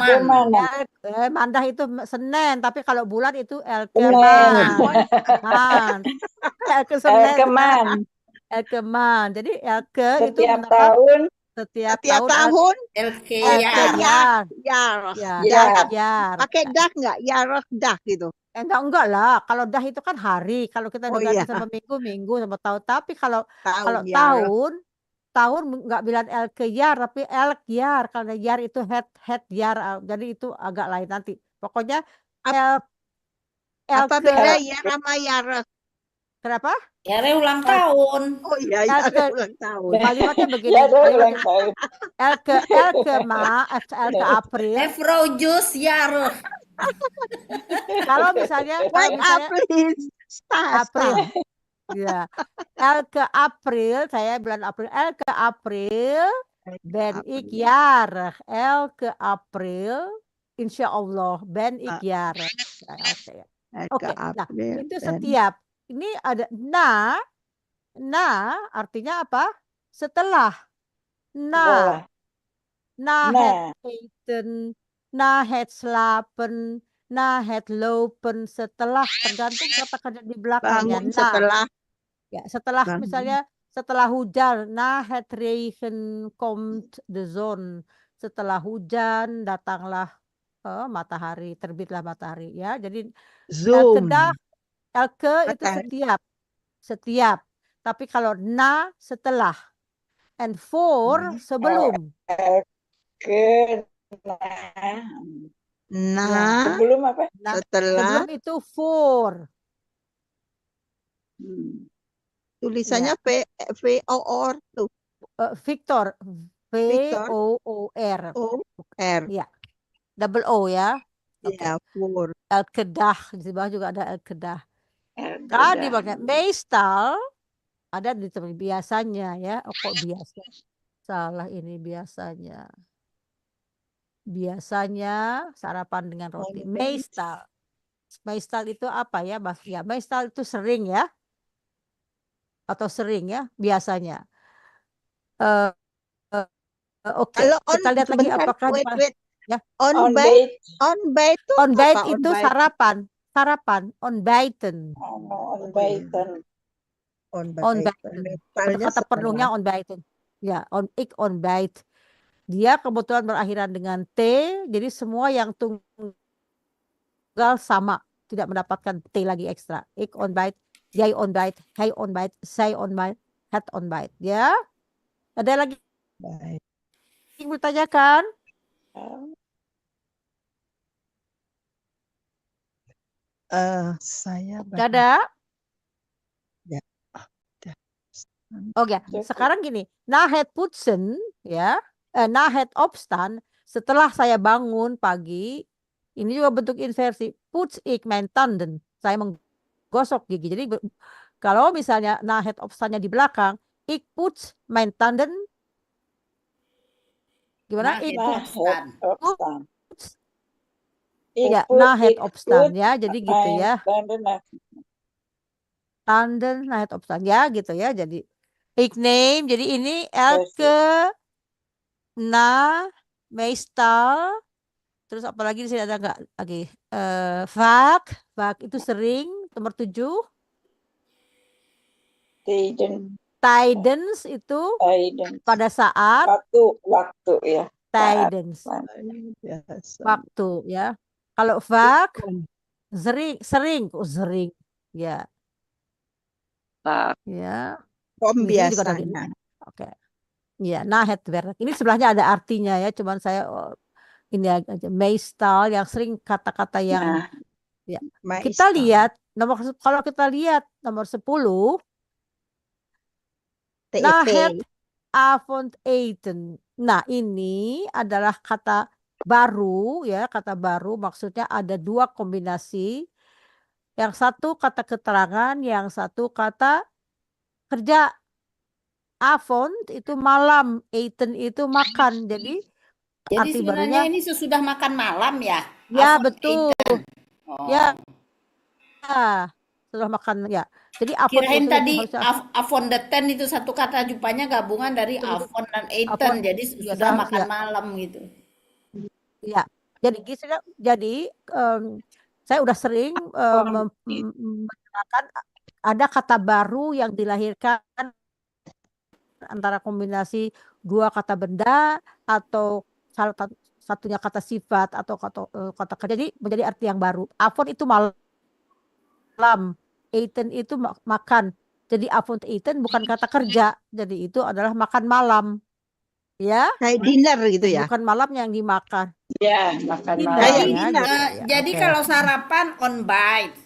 mandah itu Senin, tapi kalau bulan itu elke Senin. elke Senin. Elke man. Jadi elke itu setiap menetap tahun. setiap tahun elke yar. Pakai dah nggak? Yarah dah gitu. Enggak lah. Kalau dah itu kan hari. Kalau kita Oh, ganti iya. sama minggu sama tahun. Tapi kalau Yarah. tahun nggak bilang elke yar, tapi elk yar. Karena yar itu head yar. Jadi itu agak lain nanti. Pokoknya Apa beda yar sama yarah? Kenapa? Yare ulang tahun. Oh iya, yare ulang tahun. Kalimatnya begini. Elke April. Efrojus yar. Kalau misalnya April. Ya. Elke April, saya bulan April. Elke April ben ik jarig. Elke April insya Allah ben ik jarig. Oke. Nah, itu setiap. Ini ada artinya apa? Setelah. Na het eten, na het slapen, na het lopen, setelah tergantung kata kerja di belakangnya. Setelah misalnya setelah hujan, na het regen komt de zon. Setelah hujan datanglah matahari, terbitlah matahari ya. Jadi elke itu setiap. Tapi kalau na setelah. And for sebelum. Sebelum apa? Setelah. Sebelum itu for. Tulisannya V-O-R tuh. Victor. V-O-O-R. O-R. Ya. Double O ya. Ya, for. El-kedah. Di bawah juga ada el-kedah. Tadi pakai meestal Ada di tempat biasanya ya. Oh, kok biasa? Salah ini biasanya. Biasanya sarapan dengan roti. On bait. Meestal. Meestal itu apa ya, Mas? Ya, meestal itu sering ya. Atau sering ya, biasanya. Eh, eh, Oke, Kalau on, kita lihat lagi sebentar, apakah di wait. ya. On On bait, bait, itu Ontbijt apa? On itu bait? sarapan. Sarapan. Ontbijten. on baiten. On bait. Ontbijten. Meestalnya Kata penuhnya setelah. ontbijten. Ya, ik ontbijt. Dia kebetulan berakhiran dengan T, jadi semua yang tunggal sama. Tidak mendapatkan T lagi ekstra. Ik ontbijt, jij ontbijt, hij ontbijt, zij ontbijt, het ontbijt. Ya. Ada lagi Baik. yang bertanyakan? Saya Gak ada? Ya. Udah. Oke, sekarang gini. Na het poetsen, ya. Na het opstaan, setelah saya bangun pagi, ini juga bentuk inversi. Poets ik mijn tanden. Saya menggosok gigi. Jadi kalau misalnya na het opstaannya di belakang, ik poets mijn tanden. Gimana? Nah, Ik Nah, opstaan. opstaan. poets. Ik Ya, put, na het ik opstaan put ya. Jadi gitu mijn ya. tanden naar Tanden, na het opstaan ya gitu ya. Jadi ik neem. Jadi ini elke na meestal. Terus apalagi di sini ada nggak lagi? Vaak itu sering. Nomor 7. tijden, Tijdens itu tijden. pada saat. Waktu ya. Tijdens. Biasa. Waktu ya. Kalau vaak sering. Sering. Ya. Vaak. Ya. Kom Di sini juga ada. biasanya. Oke. Ya, nah het werk. Ini sebelahnya ada artinya ya. Cuman saya ini aja. Meestal yang sering kata-kata yang Nah, ya. Meestal. Kita lihat kalau kita lihat nomor 10, na TEP. het avondeten. Nah, ini adalah kata baru ya, kata baru maksudnya ada dua kombinasi. Yang satu kata keterangan, yang satu kata kerja. Avond itu malam, eten itu makan. Jadi arti sebenarnya barunya ini sesudah makan malam ya? ya, Avondeten. betul. Oh. Ya. Setelah makan ya. Jadi Kirain avond tadi harusnya avondeten itu satu kata jupanya gabungan dari avond dan eten. Avond, Jadi ya, sudah makan ya. malam gitu. Ya. Jadi saya udah sering menerangkan ada kata baru yang dilahirkan antara kombinasi dua kata benda atau salah satunya kata sifat atau kata kerja, jadi menjadi arti yang baru. Avond itu malam, eten itu makan. Jadi avond eten bukan kata kerja, jadi itu adalah makan malam. Ya. Kayak dinner gitu ya. Bukan malamnya yang dimakan. ya makan Dinner malam. Kayak ya, dinner. gitu ya. Jadi Oke. kalau sarapan on bite.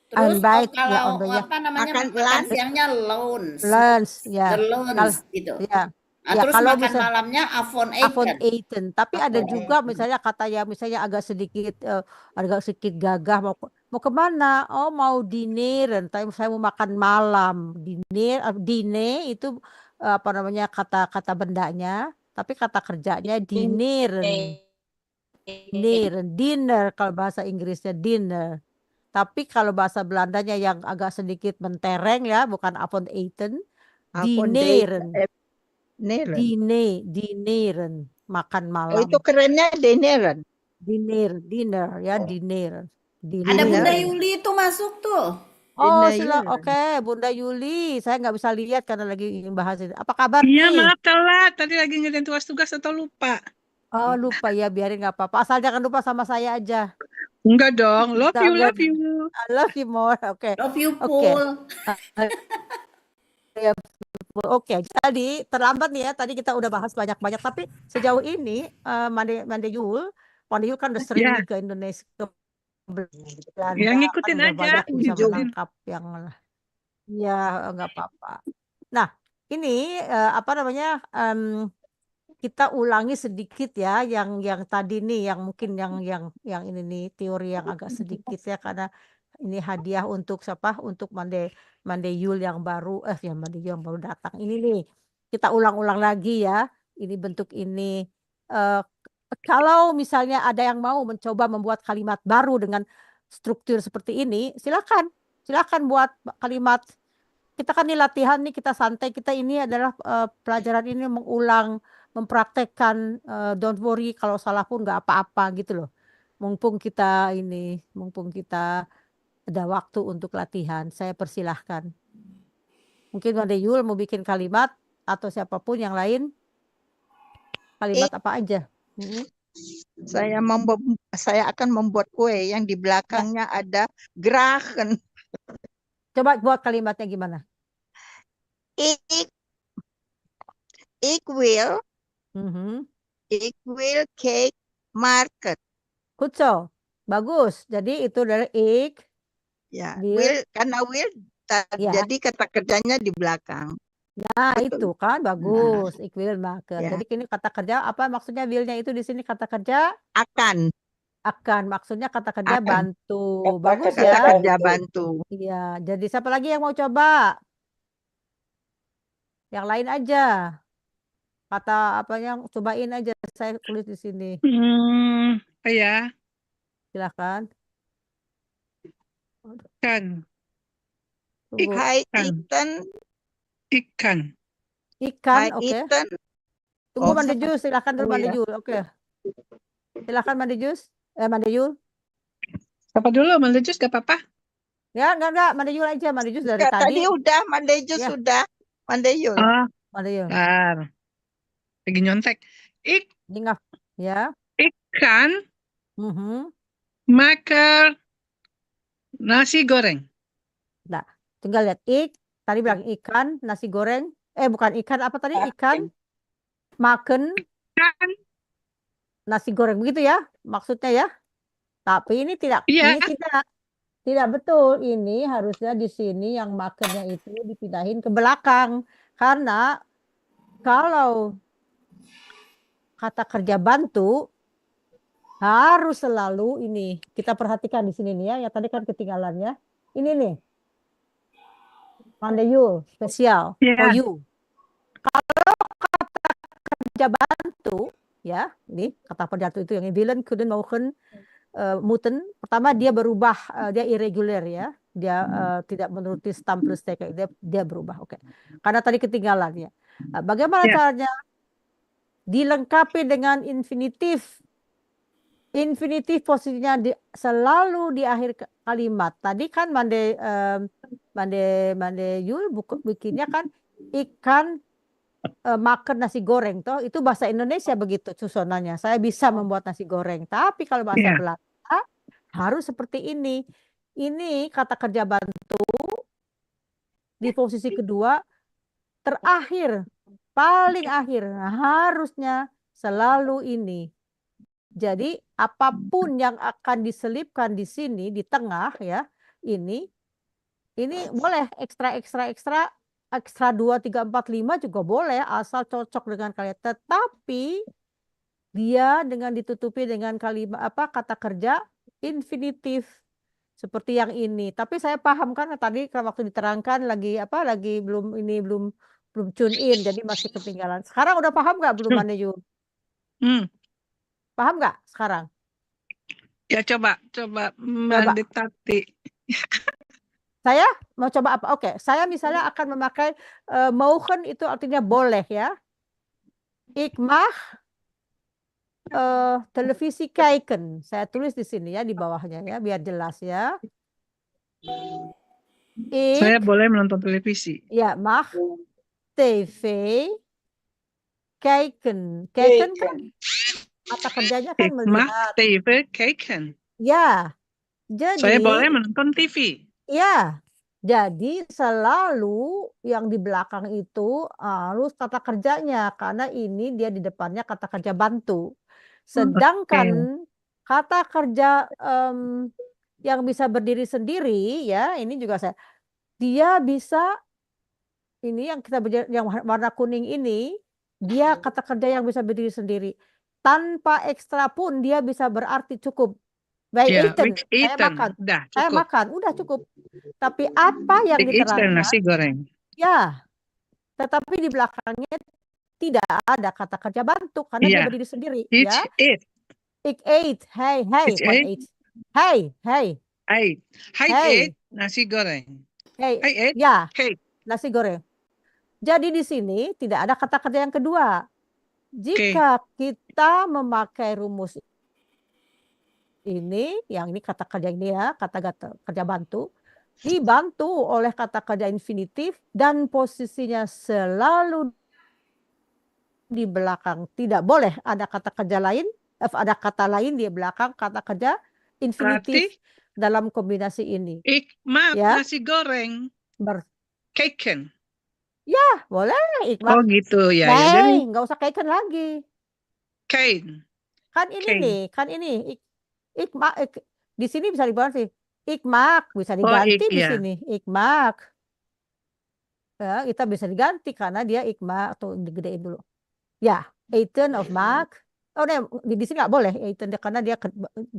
Terus Unbite, ya, kalau on bite, ya. apa namanya Makan makan lunch. siangnya lunch. Lunch, ya. The lunch gitu. Ya. Nah, Ya, terus kalau makan misal malamnya avond avondeten. eten. Tapi ada Avond juga misalnya kata yang misalnya agak sedikit gagah mau kemana? Oh, mau dinner. Tapi saya mau makan malam. Dine itu apa namanya kata bendanya. Tapi kata kerjanya dinner kalau bahasa Inggrisnya dinner. Tapi kalau bahasa Belandanya yang agak sedikit mentereng ya, bukan avond eten, dineren. Dineren, makan malam. Oh, itu kerennya dinner. Dinner ya, dinner. Ada Bunda Dinner. Yuli itu masuk tuh. Oh, Dinner. oke, Bunda Yuli. Saya nggak bisa lihat karena lagi bahas itu. Apa kabar Iya, nih? maaf telat. Tadi lagi ngerjain tugas-tugas atau lupa. Oh, lupa ya, biarin nggak apa-apa. Asal jangan lupa sama saya aja. Enggak dong. Love you, Enggak, love you. I love you more. Oke. Love you, Oke. Pul. Oke, jadi terlambat nih ya. Tadi kita udah bahas banyak-banyak, tapi sejauh ini Mande Yul kan udah sering Ya. nih ke Indonesia, ke Belanda, Ya, kan ngikutin udah aja. banyak bisa Ngikutin. menangkap yang ya nggak apa-apa. Nah, ini apa namanya kita ulangi sedikit ya yang tadi nih, yang mungkin yang ini nih teori yang agak sedikit ya, karena Ini hadiah untuk siapa? Untuk Mande Yul yang baru. Ya Mande Yul yang baru datang. Ini nih. Kita ulang-ulang lagi ya. Ini bentuk ini. Kalau misalnya ada yang mau mencoba membuat kalimat baru dengan struktur seperti ini, silakan. Silakan buat kalimat. Kita kan ini latihan nih, kita santai. Kita ini adalah pelajaran ini mengulang, mempraktekkan. Don't worry kalau salah pun nggak apa-apa gitu loh. Mumpung kita ada waktu untuk latihan, saya persilahkan. Mungkin Mande Yul mau bikin kalimat atau siapapun yang lain. Kalimat apa aja? Saya akan membuat kue yang di belakangnya ada gerakan. Coba buat kalimatnya gimana? Ik will Mhm. cake market. Kutso, bagus. Jadi itu dari ik. Ya, Will. karena will Ya. jadi kata kerjanya di belakang. Nah, Betul. itu kan bagus. Ik will maken. Ya. Jadi ini kata kerja apa maksudnya will-nya itu di sini kata kerja Akan. maksudnya kata kerja Akan. bantu. Kata Bagus kerja ya. Kata kerja bantu. Iya, jadi siapa lagi yang mau coba? Yang lain aja. Kata apa yang cobain aja, saya tulis di sini. Apa ya? Silakan. Ikan. Tunggu. Hai Ikan. Ethan. Ikan. Ikan, Hai oke. Ethan. Tunggu Oh, Mande Jus, silakan dulu Oh, Mande ya. Jul. Oke. Silakan Mande Jus. Mande Yul. Siapa dulu? Meledus gak apa-apa? Ya, enggak, Mande Yul aja. Mande Jus dari Enggak, tadi. tadi udah Mandejus Ya. sudah. Mandejul. Oh, Mande Yul. bentar. Lagi nyontek. Ingat. Ya. Ikan Mhm. makan nasi goreng. Nah, tinggal lihat tadi bilang ikan, nasi goreng. Bukan ikan, apa tadi? Ikan makan Ikan. nasi goreng begitu ya maksudnya ya. Tapi ini tidak, Iya. ini tidak betul. Ini harusnya di sini yang makannya itu dipindahin ke belakang. Karena kalau kata kerja bantu harus selalu ini. Kita perhatikan di sini nih ya. Yang tadi kan ketinggalannya. Ini nih. Mande Yul, spesial Iya. for you. Kalau kata kerja bantu, ya, ini kata penjatu itu yang villain couldn't mogen muten. Pertama dia berubah, dia irregular ya. Dia tidak menuruti stam plus T, dia berubah. Oke. Karena tadi ketinggalannya. Bagaimana Ya. caranya? Dilengkapi dengan infinitif. Infinitif posisinya selalu di akhir kalimat. Tadi kan Mande Yul bikinnya kan ikan makan nasi goreng toh itu bahasa Indonesia begitu susunannya. Saya bisa membuat nasi goreng. Tapi kalau bahasa Iya. Belanda harus seperti ini. Ini kata kerja bantu di posisi kedua terakhir, paling akhir. Nah, harusnya selalu ini. Jadi apapun yang akan diselipkan di sini di tengah ya, ini boleh ekstra 2, 3, 4, 5 juga boleh asal cocok dengan kalian. Tetapi dia dengan ditutupi dengan kalimat kata kerja infinitif seperti yang ini. Tapi saya paham kan tadi waktu diterangkan lagi belum tune in jadi masih ketinggalan. Sekarang udah paham nggak belum Maneju? Paham nggak sekarang? Ya coba mendekati. Saya mau coba apa? Oke, saya misalnya akan memakai mogen itu artinya boleh ya. Ik mag televisi kijken. Saya tulis di sini ya di bawahnya ya biar jelas ya. Saya boleh menonton televisi. Ya, mag TV kijken. Kijken kan kata kerjanya kan Ik mag melihat. TV kijken. Ya. Jadi Saya boleh menonton TV. Ya. Jadi selalu yang di belakang itu harus kata kerjanya karena ini dia di depannya kata kerja bantu. Sedangkan kata kerja yang bisa berdiri sendiri ya ini juga dia bisa ini yang warna kuning ini dia kata kerja yang bisa berdiri sendiri tanpa ekstra pun dia bisa berarti cukup Wij Ya, eten, we've saya eaten. makan. Udah, Saya cukup. makan, udah cukup. Tapi apa yang Ik eat diterangkan? nasi goreng. Ya, tetapi di belakangnya tidak ada kata kerja bantu karena dia Iya. berdiri sendiri. Eat, Ya, eat, ik eet, hey, It's what eight. eat? Hey, hey, ate. Hij hey, eet nasi goreng. hey, Hij eet ya, cake. nasi goreng. Jadi di sini tidak ada kata kerja yang kedua. Jika kita memakai rumus ini, yang ini kata kerja ini ya, kata kerja bantu, dibantu oleh kata kerja infinitif dan posisinya selalu di belakang. Tidak boleh ada kata kerja lain, ada kata lain di belakang kata kerja infinitif Berarti dalam kombinasi ini. ik maak Ya. nasi goreng. Keken. Boleh, Oh Ikmak. gitu ya. Ya. Jadi Nggak usah kaitkan lagi. kain. Kan ini Kain. nih, kan ini. Ikmak, di sini bisa diganti. Ikmak bisa Oh, diganti di ya. sini. Ikmak. Ya, kita bisa diganti karena dia ikmak atau digedein dulu. Ya, eaten of mark. Oh, di sini nggak boleh eaten karena dia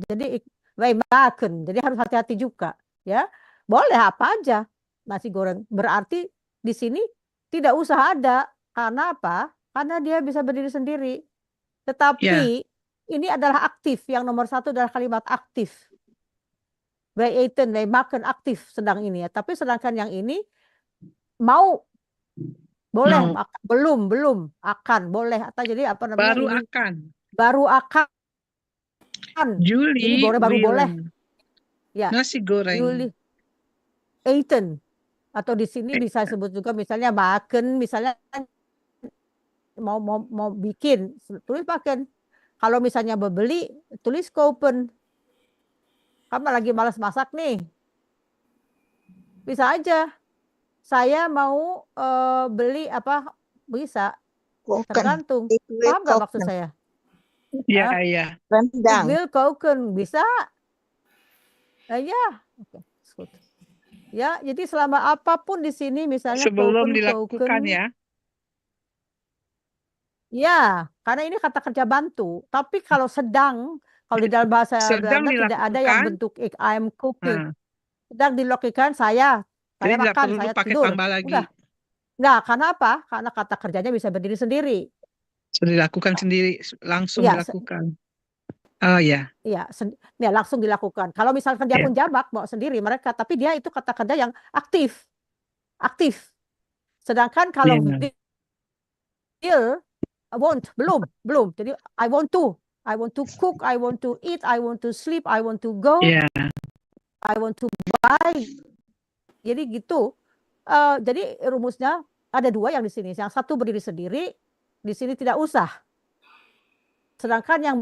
jadi wij maken. Jadi harus hati-hati juga, ya. Boleh apa aja nasi goreng. Berarti di sini tidak usah ada. Karena apa? Karena dia bisa berdiri sendiri. Tetapi ini adalah aktif. Yang nomor satu adalah kalimat aktif. Wij eten, wij maken aktif sedang ini ya. Tapi sedangkan yang ini mau boleh, Mau. belum akan boleh atau jadi apa namanya Baru ini akan. baru akan. Juli. Jadi baru boleh. Ya. Nasi goreng. Juli. Eten. Atau di sini bisa sebut juga misalnya makan, misalnya mau bikin, tulis makan. Kalau misalnya beli, tulis kopen. Kamu lagi malas masak nih. Bisa aja. Saya mau beli apa? Bisa. Tergantung. Paham nggak maksud saya? Ya, ya. Rendang. Will koken. Bisa. Ya. Oke. Good. Ya, jadi selama apapun di sini misalnya Sebelum koken, dilakukan ya. Ya, karena ini kata kerja bantu. Tapi kalau sedang, kalau di dalam bahasa Sedang Belanda tidak ada yang dilakukan. bentuk I'm cooking. Nah, Sedang dilakukan saya jadi tidak makan, perlu saya pakai tidur. tambah lagi. Udah. Nah, karena apa? Karena kata kerjanya bisa berdiri sendiri. Sudah dilakukan sendiri, langsung Ya, dilakukan. Oh ya. Iya, ya, langsung dilakukan. Kalau misalkan dia pun jamak, mau sendiri mereka, tapi dia itu kata kerja yang aktif. Aktif. Sedangkan kalau will, won't, belum. Jadi I want to cook, I want to eat, I want to sleep, I want to go, I want to buy. Jadi gitu. Jadi rumusnya ada dua yang di sini. Yang satu berdiri sendiri, di sini tidak usah. Sedangkan yang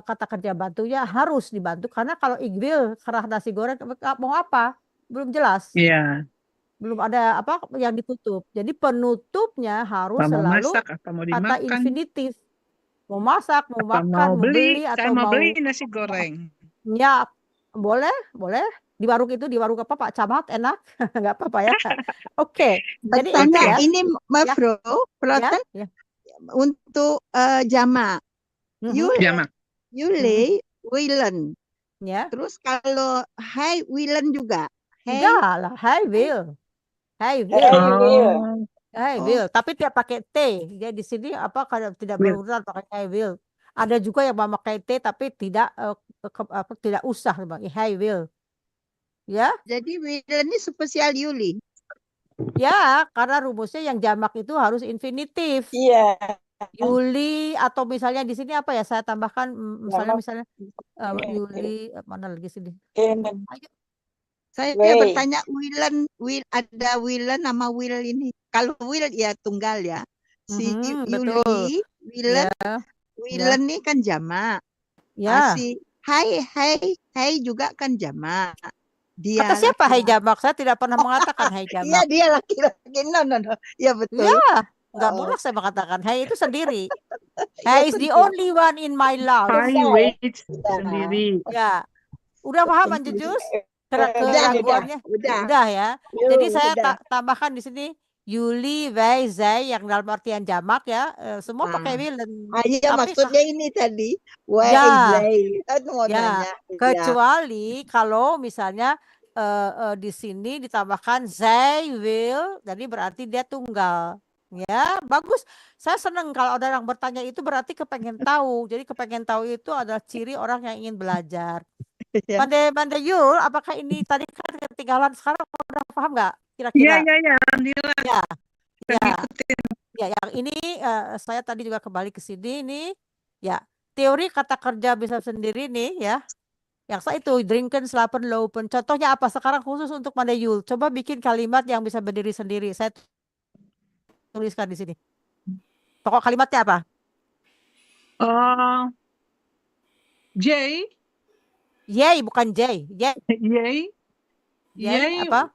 kata kerja bantunya harus dibantu karena kalau igwil kerah nasi goreng mau apa? Belum jelas. Iya. Belum ada apa yang ditutup. Jadi penutupnya harus Mau selalu masak atau mau kata dimakan. infinitif. Mau masak, mau Atau makan, mau beli Saya atau mau mau beli nasi goreng. Ya, boleh. Di warung itu, di warung apa Pak Camat enak, nggak apa-apa ya. Oke. Jadi Bertanya ya. ini Mafro, Proten Ya. untuk jamak. Jamak. Yule, Willen. Ya. Terus kalau Hai Willen juga. Enggak lah, I will. I will. Tapi tidak pakai T. Jadi di sini apa kalau tidak berurutan pakai I will. Ada juga yang memakai T tapi tidak tidak usah I will. Ya. Jadi Willen ini spesial Yuli. Ya, karena rumusnya yang jamak itu harus infinitif. Iya. Yuli atau misalnya di sini apa ya? Saya tambahkan misalnya Yuli mana lagi sini? Ayo. Saya bertanya Willen, ada Willen nama Will ini. Kalau Will ya tunggal ya. Si Yuli, Willen, Willen ini kan jamak. Ya. Si Hai juga kan jamak. Dia kata siapa hai jamak? Saya tidak pernah mengatakan hai jamak. Iya, dia laki-laki. No. Ya betul. Ya, nggak pernah saya mengatakan hai itu sendiri. Hai is the only one in my life. Hai wait sendiri. Ya. Udah paham Anjejus? Keraguannya. Udah ya. Jadi saya tambahkan di sini Yuli, Wei, Zai yang dalam artian jamak ya, semua pakai willen. Iya, Tapi maksudnya ini tadi. Wei, ya, Zai. Kan mau ya, nanya. Ya. kecuali kalau misalnya di sini ditambahkan Zai will, jadi berarti dia tunggal. Ya, bagus. Saya senang kalau ada orang bertanya itu berarti kepengen tahu. Jadi kepengen tahu itu adalah ciri orang yang ingin belajar. Ya. Mande Yul, apakah ini tadi kan ketinggalan, sekarang udah paham nggak Iya, kira-kira? iya, alhamdulillah. Ya, Kita ya, ngikutin. ya. Yang ini saya tadi juga kembali ke sini nih. Ya, teori kata kerja bisa sendiri nih ya. Yang saya itu drinken, slapen, lopen. Contohnya apa? Sekarang khusus untuk Mande Yul. Coba bikin kalimat yang bisa berdiri sendiri. Saya tuliskan di sini. Pokok kalimatnya apa? J, Yay, bukan J. Yay, Yay, yay apa?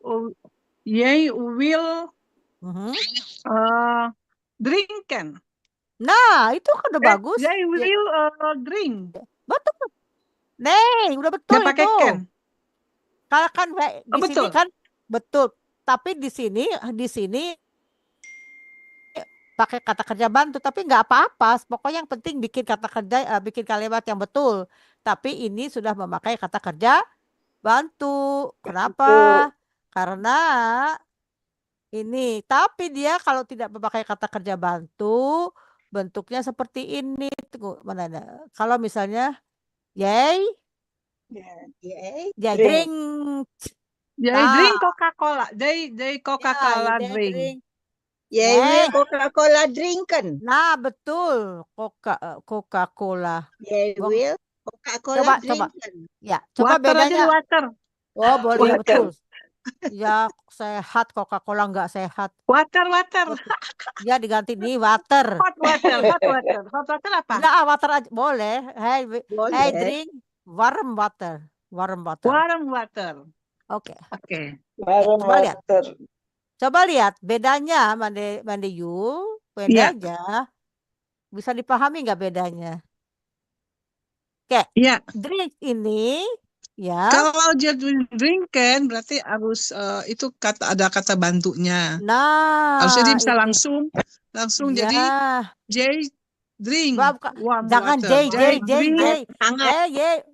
Yay will drinken. Nah, itu kan udah bagus. Yay will drink. Betul. Nih, udah betul Nggak pakai itu. can. Kalau kan di sini betul. kan betul. Tapi di sini pakai kata kerja bantu, tapi nggak apa-apa. Pokoknya yang penting bikin kata kerja, bikin kalimat yang betul. Tapi ini sudah memakai kata kerja bantu. Kenapa? Karena ini. Tapi dia kalau tidak memakai kata kerja bantu, bentuknya seperti ini. Tunggu, mana ada? Kalau misalnya, yay, Yay, drink. Yay, drink Coca-Cola. They Coca-Cola Ya, drink. Yay, will Coca-Cola drinken. Nah, betul. Coca-Cola. Yay, will Coca-Cola Coba. drinken. Ya, coba Water aja bedanya. water. Oh, boleh, Water. betul. Ya, sehat. Coca-Cola nggak sehat. Water. Ya, diganti nih water. Hot water. Hot water apa? Enggak, water aja. Boleh. Hey, Boleh. drink warm water. Warm water. Warm water. Oke. Warm Coba lihat. Coba lihat bedanya Mande Yul. Beda aja. Bisa dipahami nggak bedanya? Oke. Iya. Drink ini ya. Kalau jadi drinken berarti harus itu ada kata bantunya. Nah, harusnya dia bisa ini. langsung Ya. jadi J drink warm Jangan water. J. Hangat.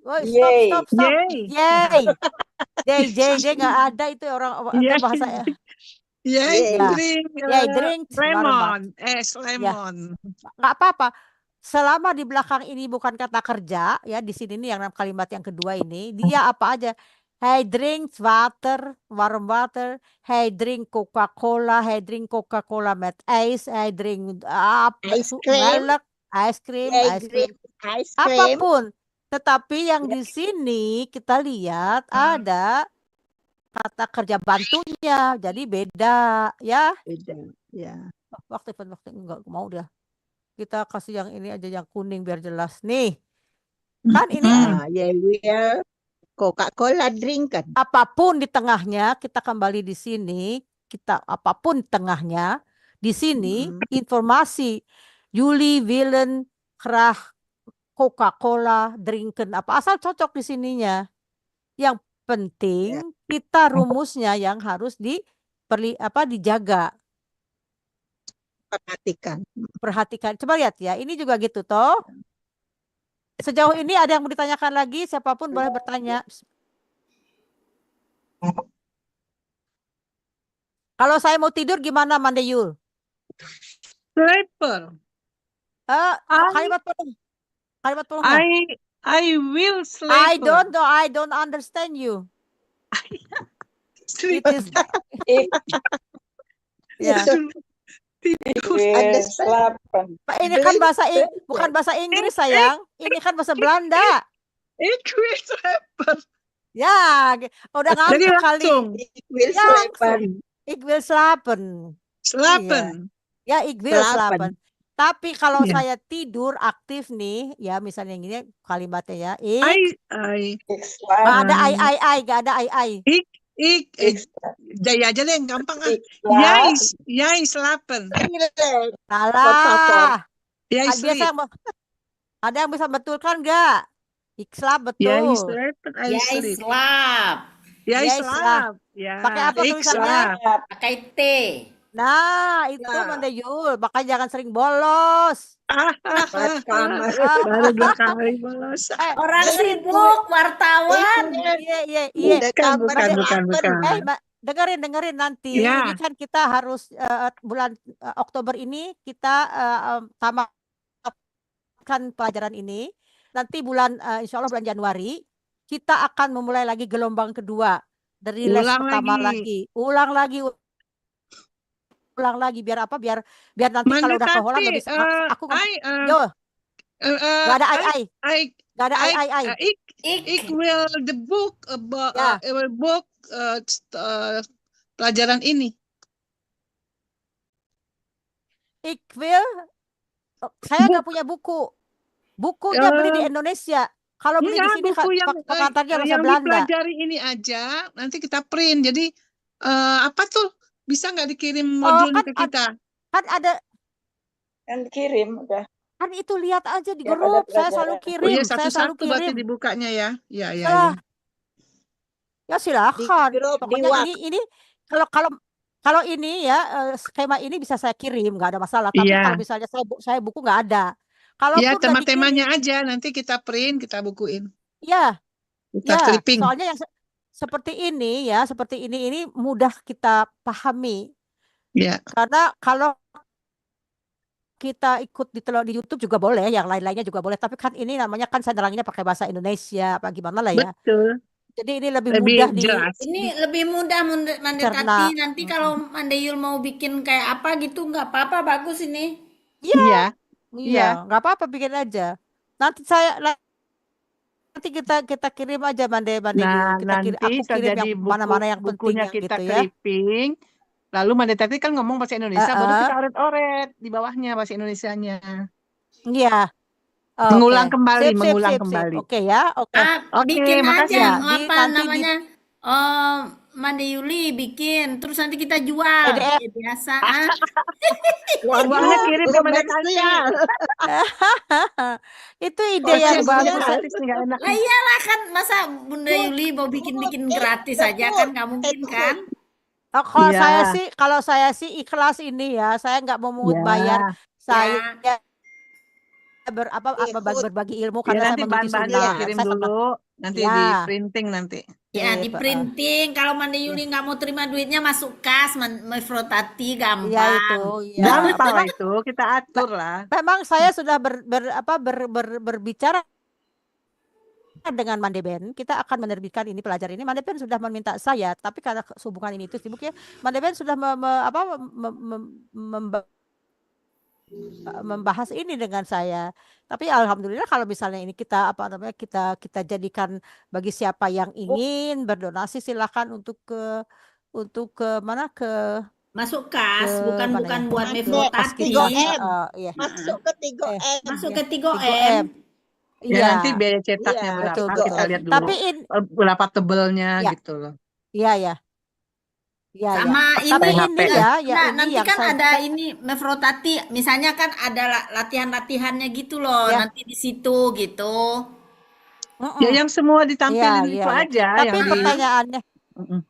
Woi, stop. Yay. J nggak ada itu orang itu bahasa ya. Yay, Ya. drink. Yay, drink Lemon. Ya. Lemon. Nggak apa-apa. Selama di belakang ini bukan kata kerja, ya di sini nih yang kalimat yang kedua ini, dia apa aja? Hey, drink water, warm water. Hey, drink Coca-Cola. Hey, drink Coca-Cola with ice. Hey, drink Ice cream. milk, ice cream, Yay, ice cream. ice cream. Apapun. Tetapi yang di sini kita lihat ada kata kerja bantunya, jadi beda, ya. Beda. Ya. Waktu enggak mau dah. Kita kasih yang ini aja yang kuning biar jelas nih. Kan ini Yay, will Coca-Cola drinken. apapun di tengahnya, kita kembali di sini, kita apapun di tengahnya, di sini informasi Yuli, Willen, Krah, Coca-Cola, drinken, apa asal cocok di sininya. Yang penting kita rumusnya yang harus dijaga. Perhatikan. Coba lihat ya. Ini juga gitu toh. Sejauh ini ada yang mau ditanyakan lagi? Siapapun boleh bertanya. Kalau saya mau tidur gimana, Mande Yul? Sleeper. Kalimat penuh. I will sleep. I don't understand you. Sleep. It is. Ya. Ini kan bukan bahasa Inggris sayang. Ini kan bahasa Belanda. Ik wil slapen. Ya, udah ngantuk kali. Ik wil slapen. Ya, ik wil slapen. Tapi kalau saya tidur aktif nih, ya misalnya gini kalimatnya ya. Gak ada gak ada ai. Jaya aja deh, gampang ah. Yai slapen. Salah. Yai sleep. Ada yang bisa betulkan nggak? Ikslap betul. Yai slapen, I sleep. Slap. Yai slap. Pakai apa tulisannya? Pakai T. Nah, itu Nah. Manda Yul, makanya jangan sering bolos. Empat kamar. Baru 2 kali bolos. Orang dengerin sibuk, wartawan. Iya. Udah kamar dengerin nanti. Ya. Ini kan kita harus bulan Oktober ini kita tamatkan pelajaran ini. Nanti insya Allah bulan Januari kita akan memulai lagi gelombang kedua dari les Ulang pertama lagi. Ulang lagi biar apa? Biar nanti kalau udah ke Holland lebih aku yo nggak ada nggak ada Ik will the book about Ya. book pelajaran ini. Iqbal, saya nggak punya buku. Bukunya beli di Indonesia. Kalau beli di Enggak, sini buku pengantarnya bahasa yang Belanda. dipelajari ini aja, nanti kita print. Jadi apa tuh? Bisa nggak dikirim Oh, modulnya ke kita? Kan ada, Kan kirim udah. kan itu lihat aja di Ya, pada grup. Saya pelajaran. selalu Oh kirim. iya, Saya selalu satu-satu berarti kirim. dibukanya ya. Ya. Ya silakan. Di grup, di Pokoknya WhatsApp. ini kalau ini ya skema ini bisa saya kirim, nggak ada masalah. Tapi Iya. kalau misalnya saya buku nggak ada. Kalaupun Ya, nggak dikirim, tema-temanya aja. Nanti kita print, kita bukuin. ya. Kita Ya, clipping. soalnya yang seperti ini mudah kita pahami. Ya. Karena kalau kita ikut di YouTube juga boleh, yang lain-lainnya juga boleh. Tapi kan ini namanya kan saya neranginnya pakai bahasa Indonesia, apa gimana lah ya. Betul. Jadi ini lebih Lebih mudah jelas. Ini lebih mudah Manda Cerna. Tati. Nanti kalau Manda Yul mau bikin kayak apa gitu nggak apa-apa, bagus ini. Iya. Iya, nggak apa-apa bikin aja. Nanti kita kirim aja Mande Nah, Yul. nanti Aku kirim yang mana-mana yang penting bukunya yang kita gitu ya. clipping. Lalu Manda Tati kan ngomong bahasa Indonesia, baru kita oret-oret di bawahnya bahasa Indonesianya. Iya. Mengulang Oke. kembali, Sip. mengulang kembali. Oke ya, oke. Oke, Bikin makasih. aja Nanti namanya Manda Yuli bikin, terus nanti kita jual. PDF. Ya, biasa. Uangnya kirim ke Manda Tati. Itu ide yang bagus. Nggak enak. Lah iyalah kan, masa Bunda Yuli mau bikin gratis aja kan nggak mungkin kan? Kalau Iya. saya sih ikhlas ini ya. Saya nggak mau mungut Ya. bayar. Saya Ikut. berbagi ilmu Ya, karena saya nanti mengikuti bahan-bahannya sunnah. dikirim Saya dulu, nanti Ya. di printing nanti. Ya Sip, di printing. Kalau Manda Yuli nggak mau terima duitnya masuk kas, Mefrotati Iya gampang. itu. Ya. Gampang lah itu, kita atur lah. Memang saya sudah berbicara dengan Mandeben. Kita akan menerbitkan ini pelajaran ini. Mandeben sudah meminta saya, tapi karena hubungan ini itu sibuk ya. Mandeben sudah membahas ini dengan saya. Tapi alhamdulillah kalau misalnya ini kita kita jadikan bagi siapa yang ingin berdonasi silakan untuk ke mana ke Masuk kas, Ke bukan mana ya? buat Masuk Mefrotati. 3M. Iya. Masuk ke 3M. Masuk ke 3M. 3M. Ya Iya. nanti biaya cetaknya Iya, berapa, betul. kita lihat dulu. Tapi Berapa tebelnya Ya. gitu loh. iya. Sama Tapi ini ini ya, ini nanti yang kan saya ada ini Mefrotati, misalnya kan ada latihan-latihannya gitu loh, Ya. nanti di situ gitu. Ya yang semua ditampilin itu Iya. aja. Tapi yang di- pertanyaannya Mm-mm.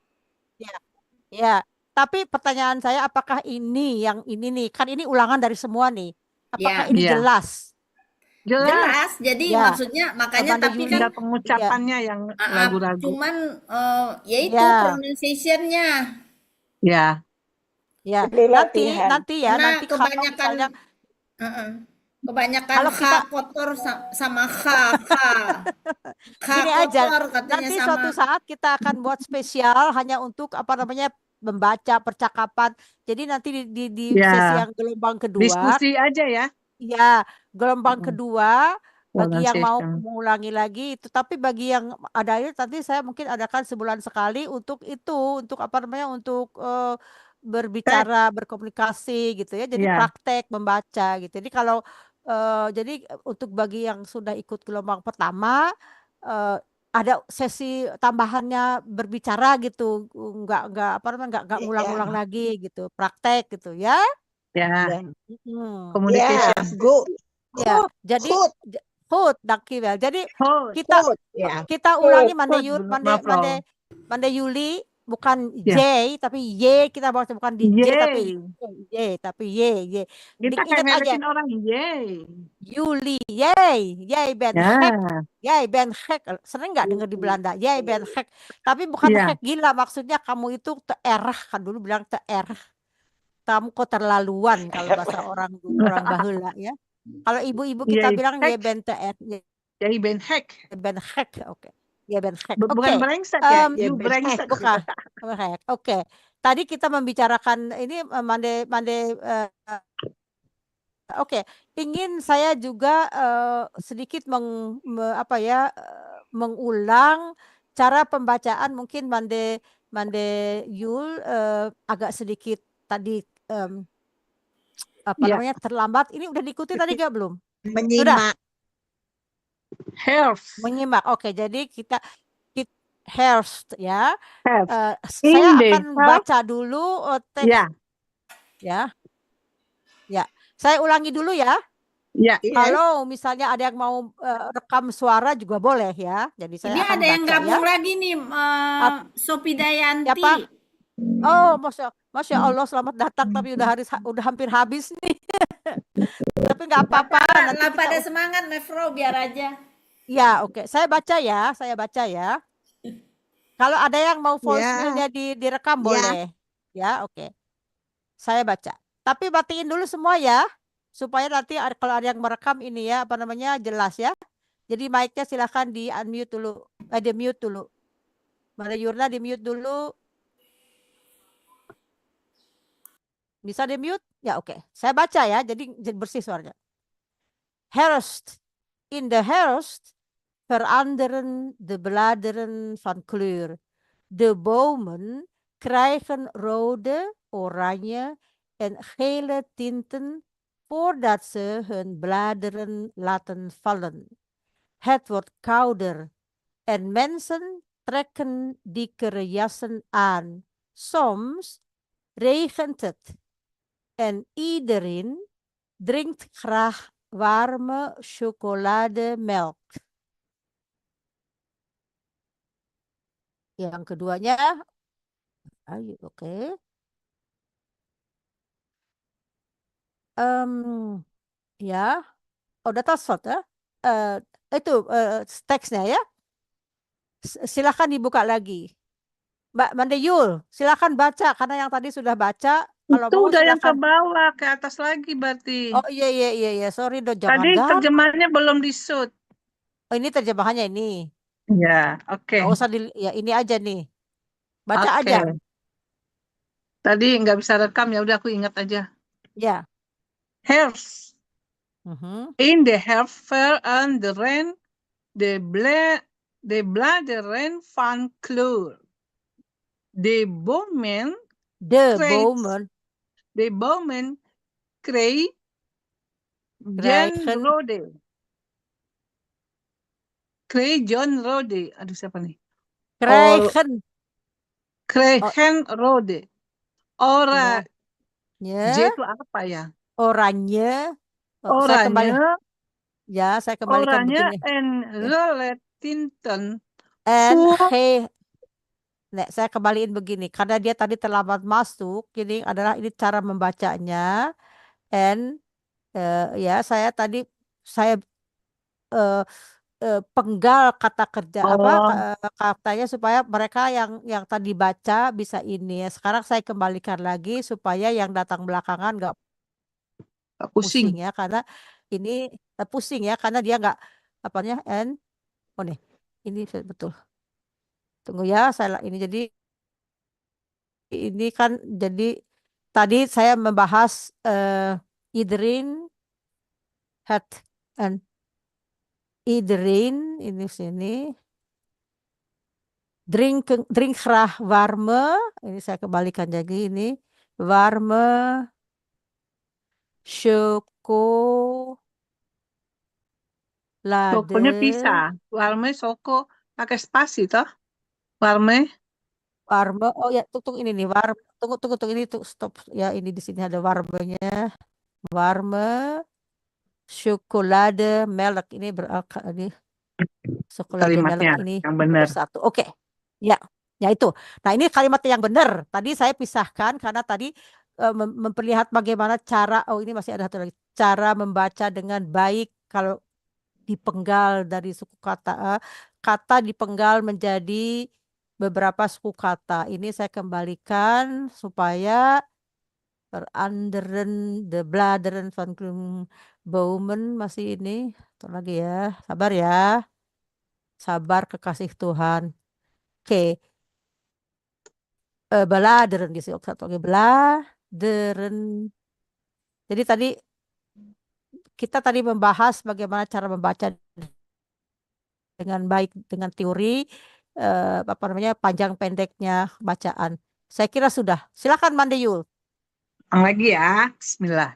ya, tapi pertanyaan saya apakah ini yang ini nih, kan ini ulangan dari semua nih. Apakah Ya. ini Iya. jelas? Jelas, jadi Ya. maksudnya makanya Manda tapi Yuli. kan Tinggal pengucapannya yang ragu-ragu. cuman ya itu Ya. pronunciation-nya. Ya. Ya, Jadi nanti latihan. ya Nah, nanti kalau kebanyakan misalnya kebanyakan Kalau kita- kotor sama gini aja, kotor katanya nanti sama. suatu saat kita akan buat spesial hanya untuk membaca percakapan. Jadi nanti di Ya. sesi yang gelombang kedua, Diskusi aja ya. ya gelombang kedua bagi yang mau Pronunciation. mengulangi lagi itu. Tapi bagi yang ada ini nanti saya mungkin adakan sebulan sekali untuk untuk berbicara, berkomunikasi gitu ya. Jadi Iya. praktek membaca gitu. Jadi kalau jadi untuk bagi yang sudah ikut gelombang pertama ada sesi tambahannya berbicara gitu, nggak ngulang-ngulang lagi gitu, praktek gitu ya. Ya. Hmm. Communication. Ya, good. Ya, jadi Good. Hut, Jadi Oh, kita Good. Ya. kita ulangi Hut, belum, maaf, Mande Yuli bukan Ya. J tapi Y, kita baca bukan di J tapi Yeay. Y tapi Y. Kita kayak Ingat aja, ngeledekin orang. Yeay. Yuli, yay Ben Ya. Hek, yay Ben Hek. Sering nggak dengar di Belanda, yay Ben Hek. Tapi bukan Ya. Hek gila, maksudnya kamu itu teerah, kan dulu bilang teerah. Kamu kok terlaluan kalau bahasa orang baheula ya. Kalau ibu-ibu kita Yay bilang ye Hek. ben teer, Yay Ben Hek. ben Hek, oke. Ye ben Hek. Bukan Oke. brengsek ya. Ya You Ben brengsek. Bukan. Hek. Oke. Tadi kita membicarakan ini Mande oke, ingin saya juga sedikit mengulang cara pembacaan, mungkin Mande Yul agak sedikit tadi Ya. namanya terlambat. Ini udah diikuti tadi gak belum? menyimak. Health. Menyimak. Oke, jadi kita health ya. Health. Saya In the akan health. baca dulu teks. Ya. Ya. Saya ulangi dulu ya. Ya. Kalau misalnya ada yang mau rekam suara juga boleh ya. Jadi saya Ini akan ada yang baca gabung ya. lagi nih, Sophie Dayanti. Siapa? Oh, Masya Allah, selamat datang. Tapi udah hampir habis nih. Tapi nggak apa-apa. Nanti Lah kita pada semangat, Mevro, biar aja. ya, oke. Saya baca ya. Kalau ada yang mau voicemailnya direkam boleh. Ya, oke. Saya baca. Tapi matiin dulu semua ya. Supaya nanti kalau ada yang merekam ini ya, jelas ya. Jadi mic-nya silahkan di unmute dulu. Di mute dulu. Mada Yurna di mute dulu. Bisa di mute? Ya, oke. Saya baca ya, jadi bersih suaranya. Herfst. In the herfst veranderen de bladeren van kleur. De bomen krijgen rode, oranje en gele tinten voordat ze hun bladeren laten vallen. Het wordt kouder en mensen trekken dikkere jassen aan. Soms regent het en iedereen drinkt graag warme chocolademelk. Yang keduanya, oke. Ya, udah tasot ya. Itu teksnya ya. Silakan dibuka lagi. Mbak Mandeyul, silakan baca karena yang tadi sudah baca. Kalau Itu mau udah yang ke silakan. bawah, ke atas lagi berarti. Oh iya. Sorry dong, jangan Tadi terjemahannya belum di-shoot. Oh, ini terjemahannya ini. Ya, oke. Nggak usah ya ini aja nih. Baca Oke. aja. Tadi nggak bisa rekam, ya udah aku ingat aja. Ya. Herfst. In the herfst veranderen de bladeren van kleur. De bomen krijgen rode. Aduh, siapa nih? Krijgen rode. J itu apa ya? Oranye. Saya kembalikan begini. En gele tinten. Saya kembaliin begini. Karena dia tadi terlambat masuk. Jadi ini cara membacanya. And ya saya penggal kata kerja katanya supaya mereka yang tadi baca bisa ini. Sekarang saya kembalikan lagi supaya yang datang belakangan nggak pusing ya, karena ini pusing ya karena dia nggak ini betul. Tunggu ya, saya ini jadi ini kan jadi tadi saya membahas iedereen ini sini drink graag warme, ini saya kembalikan lagi ini warme chocolade. Choconya pisah. Warme soko pakai spasi toh. Warme. Oh ya, tunggu ini nih tunggu ini stop ya, ini di sini ada warmenya. Warme chocolade melk ini ini chocolade melk ini yang benar. bersatu. Oke. Ya. Ya itu. Nah ini kalimat yang benar. Tadi saya pisahkan karena tadi memperlihat bagaimana cara, oh ini masih ada satu lagi. Cara membaca dengan baik kalau dipenggal dari suku kata. Kata dipenggal menjadi beberapa suku kata. Ini saya kembalikan supaya Veranderen, the bladeren van Baumen masih ini. Satu lagi ya. Sabar ya. Sabar kekasih Tuhan. Oke. Bladeren gitu. Satu lagi. Bladeren. Jadi tadi kita tadi membahas bagaimana cara membaca dengan baik dengan teori apa namanya panjang pendeknya bacaan. Saya kira sudah. Silakan Mandeyul. Lagi ya. Bismillah.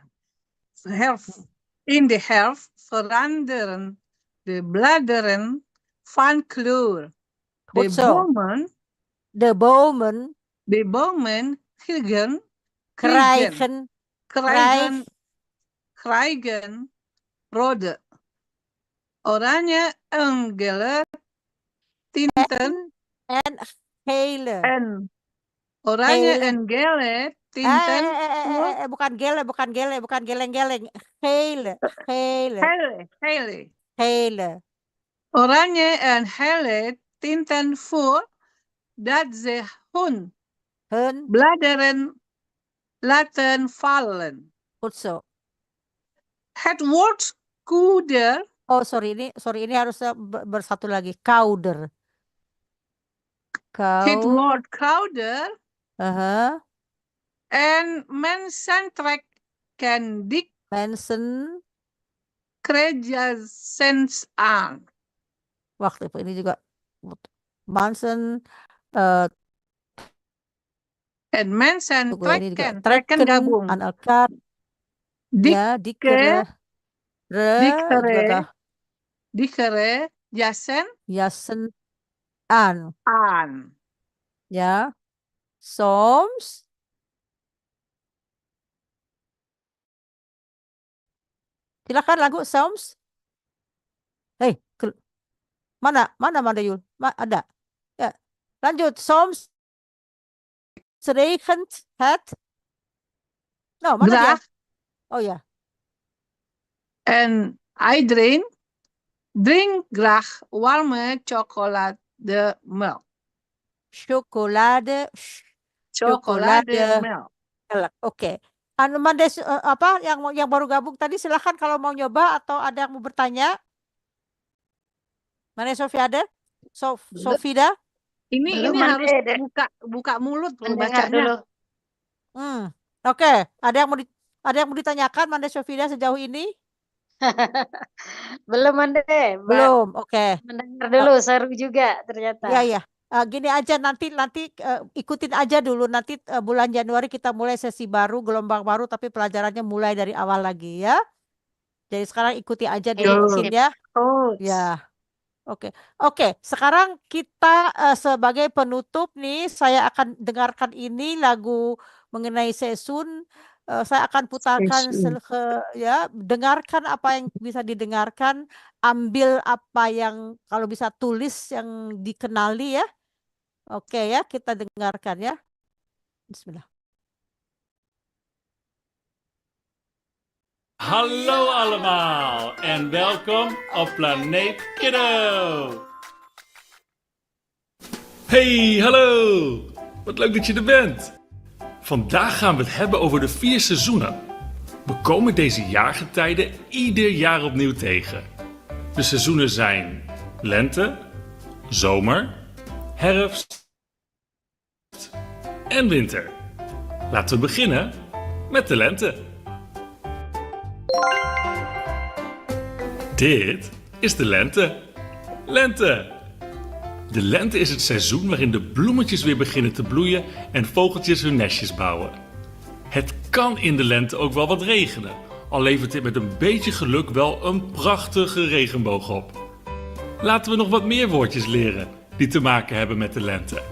In the helft veranderen de bladeren van kleur. Goed zo. De bomen krijgen rode, oranje en gele tinten en gele. Oranje en gele tinten. Bukan geleng-geleng. Gele. Oranje en gele tinten voor dat ze hun bladeren laten vallen. Goed zo. Het woord kouder. Oh sorry ini harus bersatu lagi. Kouder. Het woord kouder. En mensen trekken dik. Mensen. Krijgsens aan. Wacht even, ini juga. Mensen. En mensen trekken gabung. Aan elkaar. Ya, dikkere jassen aan. Ya. Soms silakan lagu soms. Hei, mana Yul? Ada. Ya. Lanjut. Soms regent het. No, mana dia? Oh ya. En iedereen drinkt graag warme chocolademelk. Chocolademelk. Oke. Anu Mandes apa yang baru gabung tadi silahkan kalau mau nyoba atau ada yang mau bertanya. Mana Sofiada? Sofida? Ini harus buka mulut bacanya. Oke. Ada yang mau ditanyakan Manda Sofida sejauh ini? Belum Mande. Belum. Oke. Mendengar dulu seru juga ternyata. Iya. Gini aja nanti ikutin aja dulu nanti bulan Januari kita mulai sesi baru gelombang baru tapi pelajarannya mulai dari awal lagi ya. Jadi sekarang ikuti aja dulu mungkin ya. Ya. Oke. Sekarang kita sebagai penutup nih saya akan dengarkan ini lagu mengenai Sesun. Saya akan putarkan ya, dengarkan apa yang bisa didengarkan, ambil apa yang kalau bisa tulis yang dikenali ya. Oke ya, kita dengarkan ya. Bismillah. Hallo allemaal en welkom op Planeet Kiddo. Hey, hallo! Wat leuk dat je er bent. Vandaag gaan we het hebben over de 4 seizoenen. We komen deze jaargetijden ieder jaar opnieuw tegen. De seizoenen zijn lente, zomer, herfst en winter. Laten we beginnen met de lente. Dit is de lente. Lente! De lente is het seizoen waarin de bloemetjes weer beginnen te bloeien en vogeltjes hun nestjes bouwen. Het kan in de lente ook wel wat regenen, al levert dit met een beetje geluk wel een prachtige regenboog op. Laten we nog wat meer woordjes leren die te maken hebben met de lente.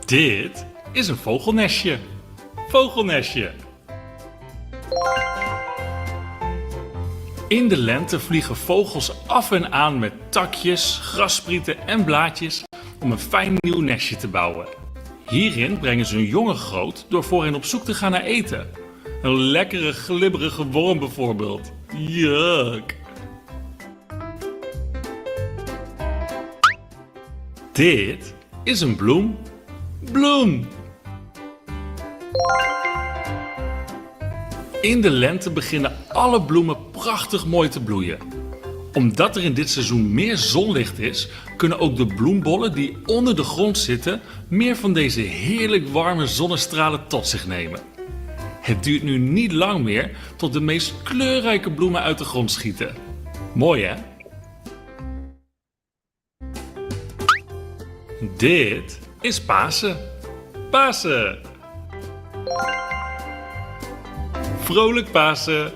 Dit is een vogelnestje. Vogelnestje. In de lente vliegen vogels af en aan met takjes, grassprieten en blaadjes om een fijn nieuw nestje te bouwen. Hierin brengen ze hun jongen groot door voor hen op zoek te gaan naar eten. Een lekkere glibberige worm bijvoorbeeld. Juk! Dit is een bloem. Bloem! In de lente beginnen alle bloemen prachtig mooi te bloeien. Omdat er in dit seizoen meer zonlicht is, kunnen ook de bloembollen die onder de grond zitten meer van deze heerlijk warme zonnestralen tot zich nemen. Het duurt nu niet lang meer tot de meest kleurrijke bloemen uit de grond schieten. Mooi hè? Dit is Pasen. Pasen! Vrolijk Pasen!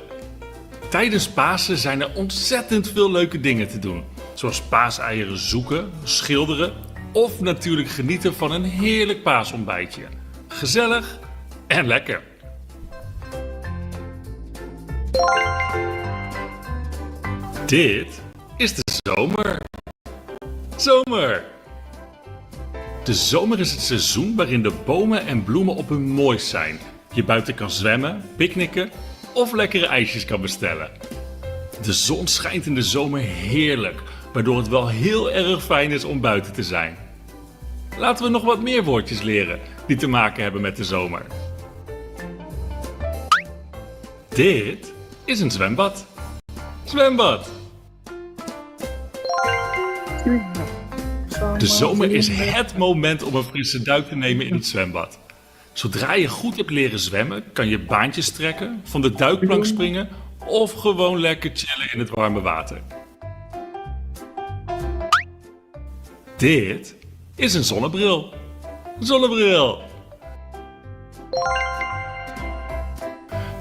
Tijdens Pasen zijn er ontzettend veel leuke dingen te doen. Zoals paaseieren zoeken, schilderen of natuurlijk genieten van een heerlijk paasontbijtje. Gezellig en lekker! Dit is de zomer. Zomer! De zomer is het seizoen waarin de bomen en bloemen op hun mooist zijn. Je buiten kan zwemmen, picknicken of lekkere ijsjes kan bestellen. De zon schijnt in de zomer heerlijk, waardoor het wel heel erg fijn is om buiten te zijn. Laten we nog wat meer woordjes leren die te maken hebben met de zomer. Dit is een zwembad. Zwembad! De zomer is het moment om een frisse duik te nemen in het zwembad. Zodra je goed hebt leren zwemmen, kan je baantjes trekken, van de duikplank springen of gewoon lekker chillen in het warme water. Dit is een zonnebril. Zonnebril!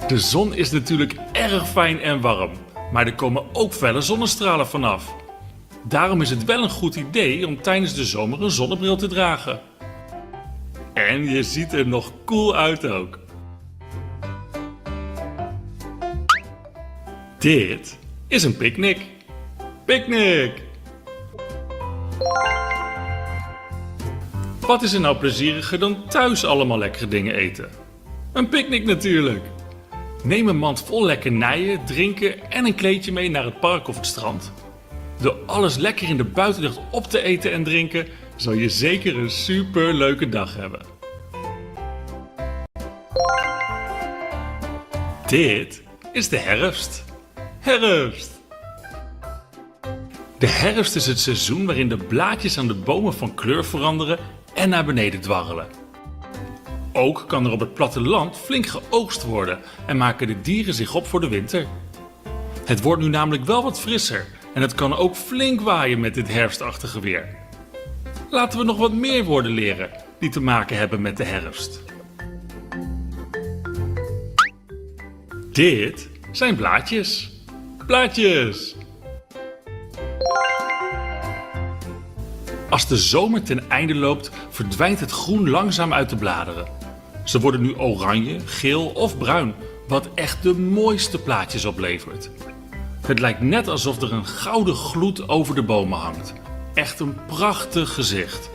De zon is natuurlijk erg fijn en warm, maar er komen ook felle zonnestralen vanaf. Daarom is het wel een goed idee om tijdens de zomer een zonnebril te dragen. En je ziet er nog cool uit ook. Dit is een picknick. Picknick! Wat is er nou plezieriger dan thuis allemaal lekkere dingen eten? Een picknick natuurlijk. Neem een mand vol lekkernijen, drinken en een kleedje mee naar het park of het strand. Door alles lekker in de buitenlucht op te eten en drinken, zal je zeker een super leuke dag hebben. Dit is de herfst. Herfst! De herfst is het seizoen waarin de blaadjes aan de bomen van kleur veranderen en naar beneden dwarrelen. Ook kan er op het platteland flink geoogst worden en maken de dieren zich op voor de winter. Het wordt nu namelijk wel wat frisser en het kan ook flink waaien met dit herfstachtige weer. Laten we nog wat meer woorden leren die te maken hebben met de herfst. Dit zijn blaadjes. Blaadjes! Als de zomer ten einde loopt, verdwijnt het groen langzaam uit de bladeren. Ze worden nu oranje, geel of bruin, wat echt de mooiste plaatjes oplevert. Het lijkt net alsof er een gouden gloed over de bomen hangt. Echt een prachtig gezicht.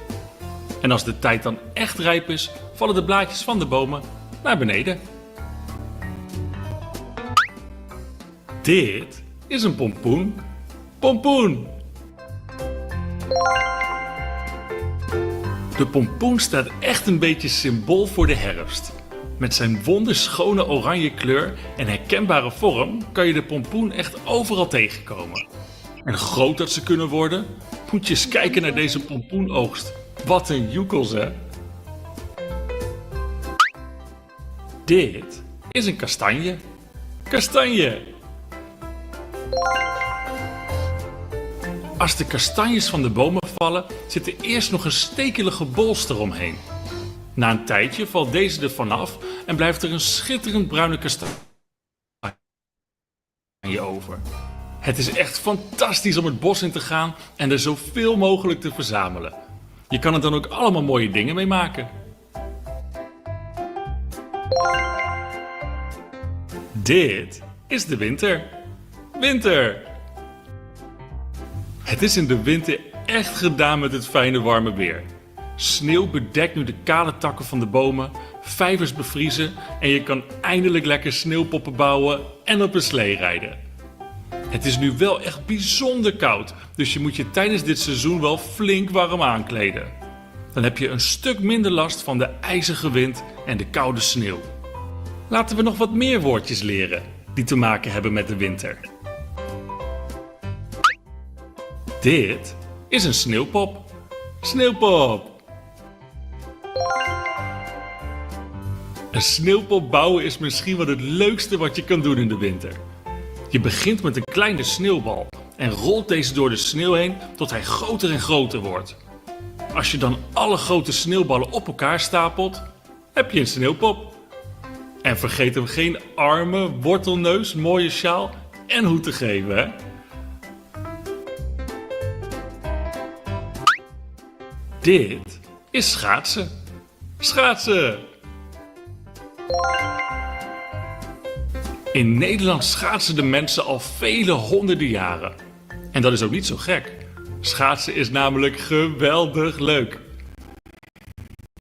En als de tijd dan echt rijp is, vallen de blaadjes van de bomen naar beneden. Dit is een pompoen. Pompoen! De pompoen staat echt een beetje symbool voor de herfst. Met zijn wonderschone oranje kleur en herkenbare vorm kan je de pompoen echt overal tegenkomen. En groot dat ze kunnen worden, moet je eens kijken naar deze pompoenoogst. Wat een joekels hè! Dit is een kastanje. Kastanje! Als de kastanjes van de bomen vallen, zit er eerst nog een stekelige bolster omheen. Na een tijdje valt deze er vanaf en blijft er een schitterend bruine kastanje over. Het is echt fantastisch om het bos in te gaan en er zoveel mogelijk te verzamelen. Je kan er dan ook allemaal mooie dingen mee maken. Dit is de winter. Winter! Het is in de winter echt gedaan met het fijne warme weer. Sneeuw bedekt nu de kale takken van de bomen, vijvers bevriezen en je kan eindelijk lekker sneeuwpoppen bouwen en op een slee rijden. Het is nu wel echt bijzonder koud, dus je moet je tijdens dit seizoen wel flink warm aankleden. Dan heb je een stuk minder last van de ijzige wind en de koude sneeuw. Laten we nog wat meer woordjes leren die te maken hebben met de winter. Dit is een sneeuwpop. Sneeuwpop. Een sneeuwpop bouwen is misschien wel het leukste wat je kan doen in de winter. Je begint met een kleine sneeuwbal en rolt deze door de sneeuw heen tot hij groter en groter wordt. Als je dan alle grote sneeuwballen op elkaar stapelt, heb je een sneeuwpop. En vergeet hem geen armen, wortelneus, mooie sjaal en hoed te geven, hè? Dit is schaatsen. Schaatsen! In Nederland schaatsen de mensen al vele honderden jaren. En dat is ook niet zo gek. Schaatsen is namelijk geweldig leuk.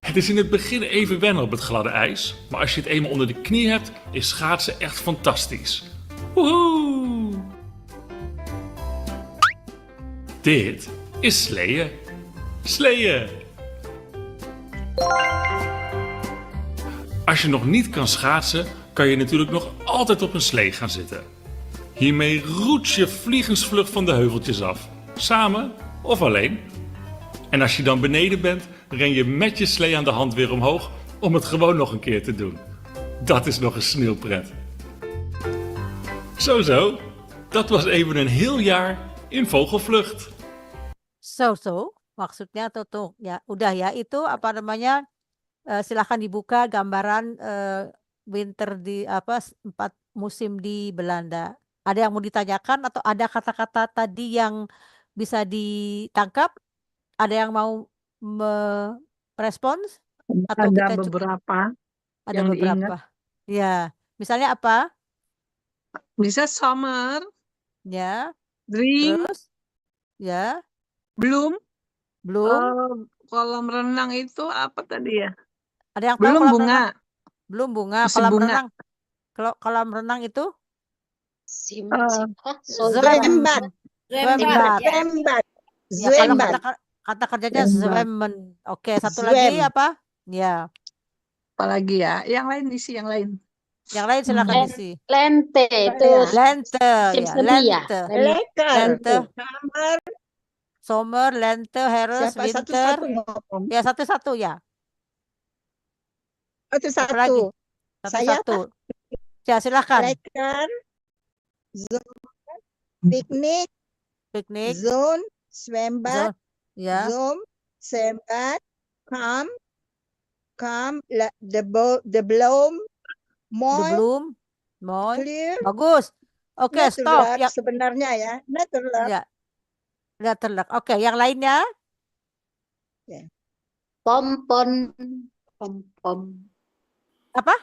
Het is in het begin even wennen op het gladde ijs, maar als je het eenmaal onder de knie hebt, is schaatsen echt fantastisch. Woehoe! Dit is sleeën. Sleeën! Als je nog niet kan schaatsen, kan je natuurlijk nog altijd op een slee gaan zitten. Hiermee roets je vliegensvlug van de heuveltjes af. Samen of alleen. En als je dan beneden bent, ren je met je slee aan de hand weer omhoog om het gewoon nog een keer te doen. Dat is nog een sneeuwpret. Zo. Dat was even een heel jaar in vogelvlucht. So, maksudnya tuh ya udah ya itu apa namanya silahkan dibuka gambaran winter di 4 musim di Belanda. Ada yang mau ditanyakan atau ada kata-kata tadi yang bisa ditangkap? Ada yang mau merespons? Atau Ada kita beberapa ada yang diingat. beberapa. Ya, misalnya apa? Bisa summer, Ya, dream, terus ya, bloom. belum. Kolam renang itu apa tadi ya? Ada yang tahu Belum kolam bunga. renang? Belum bunga. Musim Kolam bunga. renang. Kalau kolam renang itu Zwembad. Zwembad. Zwembad. Ya, kalau Zwembad. kata kerjanya Zwembad. zwemmen. Oke, satu lagi Zwem. apa? Ya, Apalagi ya? Yang lain isi yang lain. yang lain silakan isi. Lente itu Lente, musim ya, semi ya. lente. Lekker. Lente. Summer. Summer, lente, herfst, Siapa winter. satu-satu ngomong? Ya, satu-satu ya. Itu Apa lagi? satu. Saya Satu-satu. Ya, silakan. Lekker. Zone. Piknik. Piknik. Zone. Zwembad. Ya. Zone. Zwembad. Kam. De bloem. The Mooi. bloom. Mooi. Clear. Bagus. Oke, stop. Natuurlijk, Ya, sebenarnya ya. Natuurlijk. ya. Letterlijk. Oke, yang lainnya? Pompon. Apa?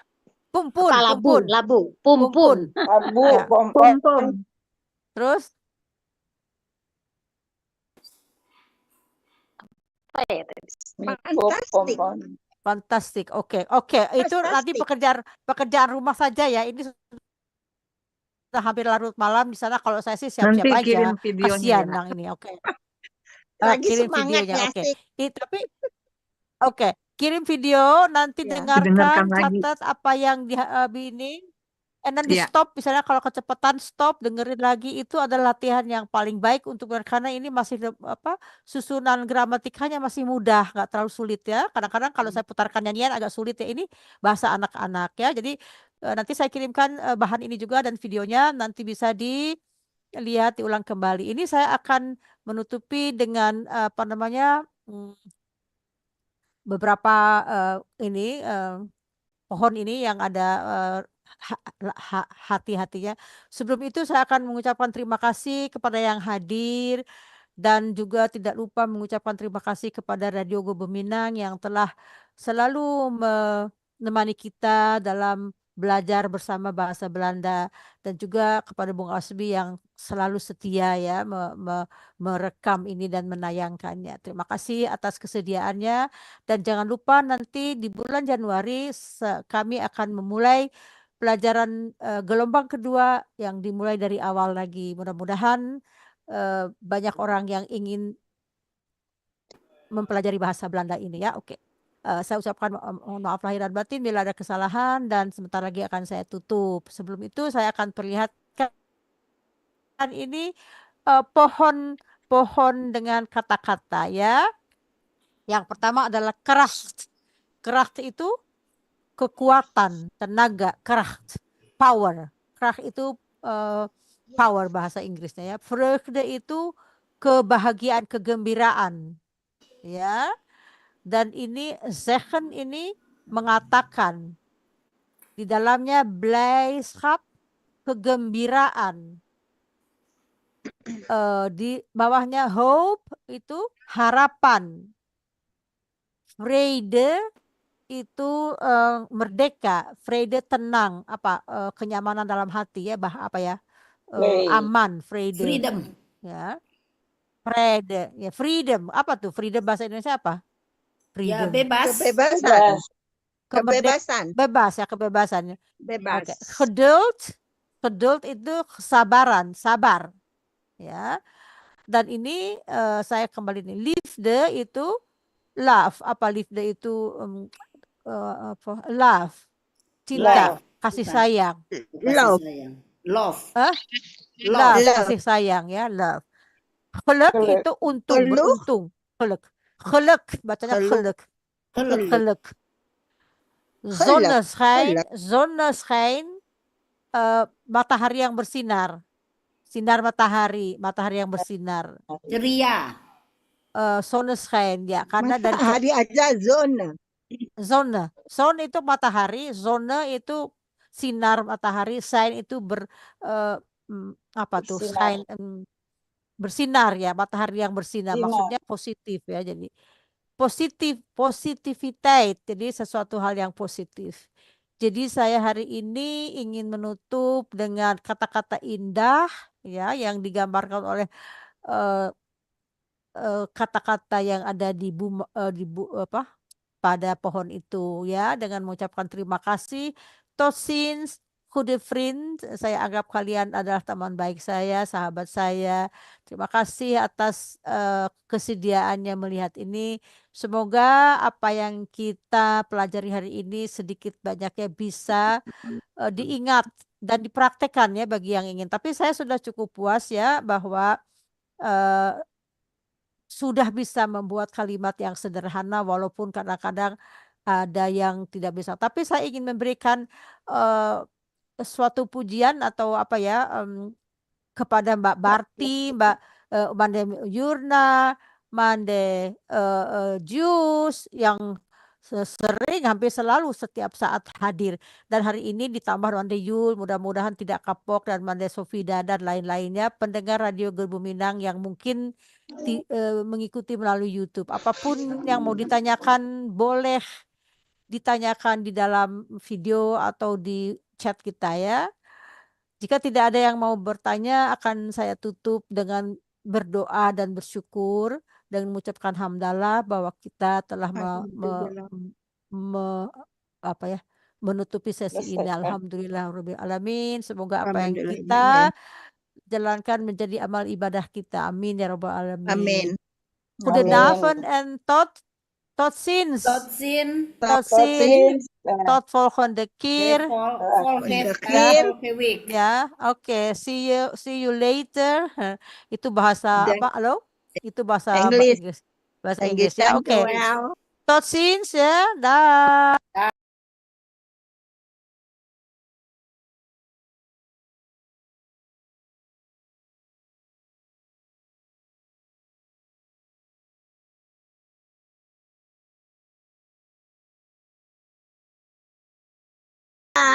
Pumpun. Apa labu? Pumpun. Labu. Pumpun. Abu, Ya. pompon. Terus? Apa ya tadi? Fantastic. Pompon. Fantastik. Oke. Itu nanti Fantastic. pekerjaan rumah saja ya. Ini sudah hampir larut malam di sana. Kalau saya sih siap-siap Nanti aja. kirim videonya Kasihan ya. yang ini. Oke. Lagi Kirim semangat videonya. ya, Oke. Sik. Tapi oke. Kirim video. Nanti Ya. dengarkan. Didengarkan lagi. Catat apa yang ini. And then di Ya. stop. Misalnya kalau kecepatan stop. Dengerin lagi. Itu adalah latihan yang paling baik untuk karena ini masih susunan gramatikanya masih mudah. Nggak terlalu sulit ya. Kadang-kadang kalau saya putarkan nyanyian agak sulit ya. Ini bahasa anak-anak ya. Jadi nanti saya kirimkan bahan ini juga dan videonya. Nanti bisa dilihat, diulang kembali. Ini saya akan menutupi dengan beberapa pohon ini yang ada hati-hatinya. Sebelum itu saya akan mengucapkan terima kasih kepada yang hadir dan juga tidak lupa mengucapkan terima kasih kepada Radio Go Beminang yang telah selalu menemani kita dalam belajar bersama bahasa Belanda, dan juga kepada Bung Asbi yang selalu setia ya merekam ini dan menayangkannya. Terima kasih atas kesediaannya, dan jangan lupa nanti di bulan Januari kami akan memulai pelajaran gelombang kedua yang dimulai dari awal lagi. Mudah-mudahan banyak orang yang ingin mempelajari bahasa Belanda ini ya. Oke. Saya ucapkan mohon maaf lahir dan batin bila ada kesalahan, dan sebentar lagi akan saya tutup. Sebelum itu saya akan perlihatkan ini pohon dengan kata-kata ya. Yang pertama adalah Kracht. Kracht itu kekuatan, tenaga, Kracht, power. Kracht itu power bahasa Inggrisnya ya. Vreugde itu kebahagiaan, kegembiraan. Ya. Dan ini zeggen ini mengatakan di dalamnya blijdschap, kegembiraan. Di bawahnya hope itu harapan. Vrede itu merdeka, vrede tenang, apa kenyamanan dalam hati ya, apa ya, aman, vrede. Freedom. Ya. Vrede, ya freedom. Apa tuh freedom bahasa Indonesia apa? Ya, Freedom. bebas. Kebebasan. Kebebasan. Bebas ya, kebebasan. Bebas. Okay. Geduld itu kesabaran, sabar. Ya. Dan ini saya kembali nih. Liefde itu love. Apa liefde itu apa? Love. Cinta, kasih sayang. Love. Love. Love, kasih sayang ya, love. Geluk itu untung, beruntung. Geluk, bacanya geluk. Geluk. Zonneschijn, matahari yang bersinar. Sinar matahari yang bersinar. Ceria. Zonneschijn ya, karena dari Matahari aja zona. Zon itu matahari, zone itu sinar matahari, shine itu apa tuh? Shine, bersinar ya, matahari yang bersinar. Maksudnya positif ya. Jadi positiviteit, jadi sesuatu hal yang positif. Jadi saya hari ini ingin menutup dengan kata-kata indah ya yang digambarkan oleh kata-kata yang ada pada pohon itu ya, dengan mengucapkan terima kasih. Tot ziens, goede vriend, saya anggap kalian adalah teman baik saya, sahabat saya. Terima kasih atas kesediaannya melihat ini. Semoga apa yang kita pelajari hari ini sedikit banyaknya bisa diingat dan dipraktekkan ya bagi yang ingin. Tapi saya sudah cukup puas ya bahwa sudah bisa membuat kalimat yang sederhana walaupun kadang-kadang ada yang tidak bisa. Tapi saya ingin memberikan suatu pujian atau apa ya kepada Mbak Barti, Mbak Mande Yurna, Mande Jus yang sering hampir selalu setiap saat hadir, dan hari ini ditambah Mande Yul, mudah-mudahan tidak kapok, dan Mande Sofida dan lain-lainnya pendengar Radio Gerbu Minang yang mungkin mengikuti melalui YouTube. Apapun yang mau ditanyakan boleh ditanyakan di dalam video atau di chat kita ya. Jika tidak ada yang mau bertanya, akan saya tutup dengan berdoa dan bersyukur dan mengucapkan hamdalah bahwa kita telah menutupi sesi ini. Alhamdulillahirabbil alamin. Semoga apa yang kita jalankan menjadi amal ibadah kita. Amin ya rabbal alamin. Amin. Goedenavond en tot ziens. Tot volgende keer. Volgende week. Ya, oke. See you later. Itu bahasa apa? Halo? Itu bahasa Inggris. Bahasa Inggris ya. Oke. Tot ziens ya. Dah.